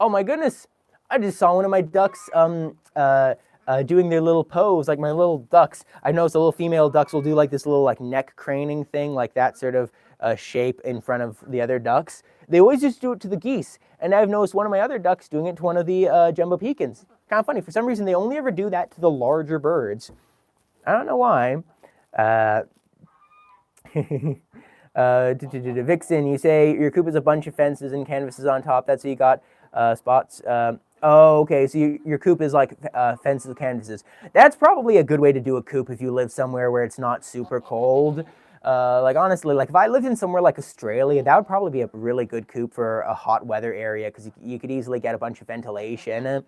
my goodness. I just saw one of my ducks doing their little pose, like my little ducks. I noticed the little female ducks will do like this little like neck craning thing, like that sort of shape in front of the other ducks. They always just do it to the geese. And I've noticed one of my other ducks doing it to one of the jumbo pecans. Kind of funny. For some reason, they only ever do that to the larger birds. I don't know why. Vixen, you say your coop is a bunch of fences and canvases on top. That's how you got spots. Okay, so your coop is like fences and canvases. That's probably a good way to do a coop if you live somewhere where it's not super cold. Like honestly, like if I lived in somewhere like Australia, that would probably be a really good coop for a hot weather area, because you could easily get a bunch of ventilation.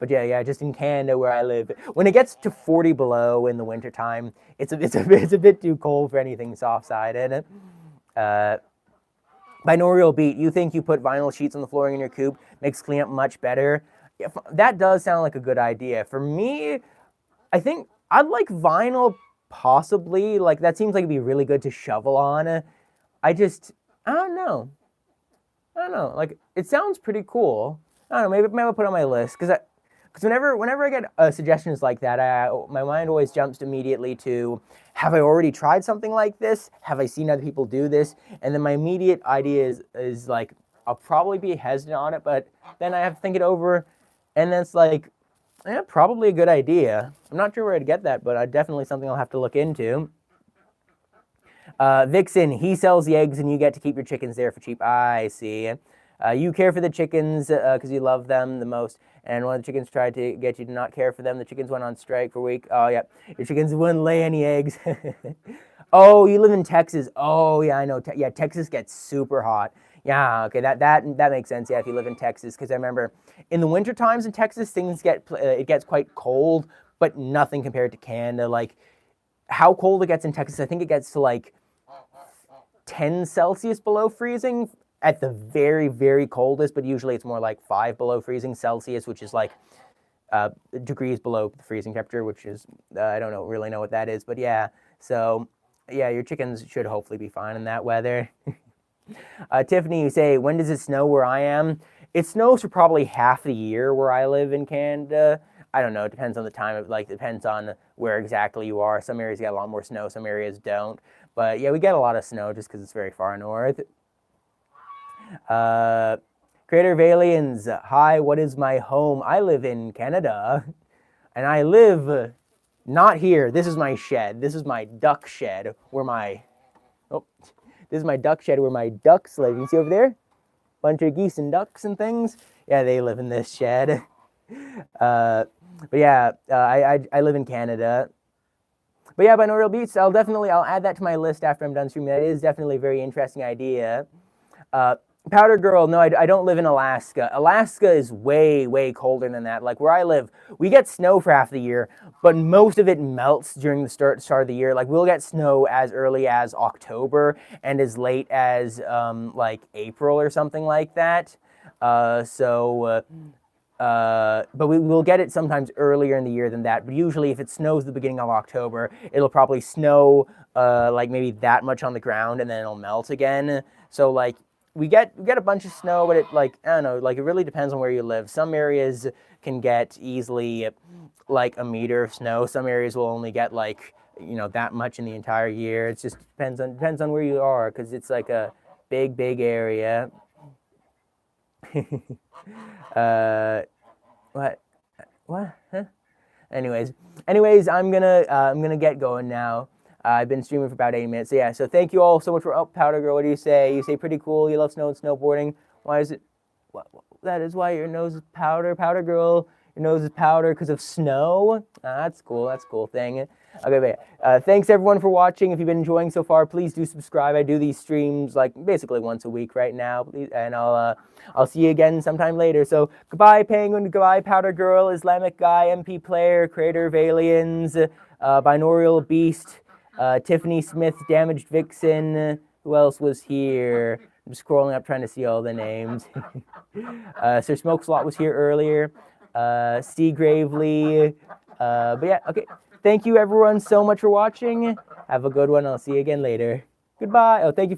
But yeah, just in Canada where I live, when it gets to 40 below in the wintertime, it's a bit too cold for anything soft-sided. Binaural Beat, you think you put vinyl sheets on the flooring in your coop makes cleanup much better? Yeah, that does sound like a good idea. For me, I think I'd like vinyl possibly. Like that seems like it'd be really good to shovel on. I don't know. Like it sounds pretty cool. I don't know. Maybe I'll put it on my list, because whenever I get suggestions like that, my mind always jumps immediately to, have I already tried something like this? Have I seen other people do this? And then my immediate idea is like, I'll probably be hesitant on it, but then I have to think it over, and then it's like, yeah, probably a good idea. I'm not sure where I'd get that, but definitely something I'll have to look into. Vixen, he sells the eggs and you get to keep your chickens there for cheap. I see. You care for the chickens because you love them the most, and one of the chickens tried to get you to not care for them. The chickens went on strike for a week. Oh, yeah. Your chickens wouldn't lay any eggs. Oh, you live in Texas. Oh, yeah, I know. Yeah, Texas gets super hot. Yeah, okay, that makes sense, yeah, if you live in Texas, because I remember in the winter times in Texas, it gets quite cold, but nothing compared to Canada. Like, how cold it gets in Texas, I think it gets to like 10 Celsius below freezing at the very, very coldest, but usually it's more like 5 below freezing Celsius, which is like degrees below the freezing temperature, which is, I don't really know what that is, but yeah. So, yeah, your chickens should hopefully be fine in that weather. Tiffany, you say, when does it snow where I am? It snows for probably half the year where I live in Canada. I don't know, it depends on the time, depends on where exactly you are. Some areas get a lot more snow, some areas don't. But yeah, we get a lot of snow just because it's very far north. Creator of Aliens, hi, what is my home? I live in Canada, and I live not here. This is my shed. This is my duck shed where this is my duck shed where my ducks live. You see over there? Bunch of geese and ducks and things. Yeah, they live in this shed. But yeah, I live in Canada. But yeah, Binaural Beats, I'll add that to my list after I'm done streaming. That is definitely a very interesting idea. Powder Girl, no, I don't live in Alaska. Alaska is way, way colder than that. Like where I live, we get snow for half the year, but most of it melts during the start of the year. Like we'll get snow as early as October and as late as like April or something like that. But we will get it sometimes earlier in the year than that. But usually if it snows the beginning of October, it'll probably snow like maybe that much on the ground and then it'll melt again. So like we get a bunch of snow, but it like, I don't know, like it really depends on where you live. Some areas can get easily like a meter of snow. Some areas will only get like, you know, that much in the entire year. It just depends on where you are, because it's like a big area. What? Huh? Anyways, I'm gonna get going now. I've been streaming for about 8 minutes. So yeah, so thank you all so much for Powder Girl. What do you say? You say pretty cool. You love snow and snowboarding. Why is it? That is why your nose is powder. Powder Girl, Your nose is powder because of snow. That's cool. That's a cool thing. Okay, but thanks everyone for watching. If you've been enjoying so far, please do subscribe. I do these streams like basically once a week right now, and I'll see you again sometime later. So goodbye, Penguin. Goodbye, Powder Girl, Islamic Guy, MP Player, Creator of Aliens, Binaural Beast, Tiffany Smith, Damaged Vixen. Who else was here? I'm just scrolling up trying to see all the names. Sir Smokeslot was here earlier. Steve Gravely. But yeah, okay. Thank you everyone so much for watching. Have a good one. I'll see you again later. Goodbye. Oh, thank you.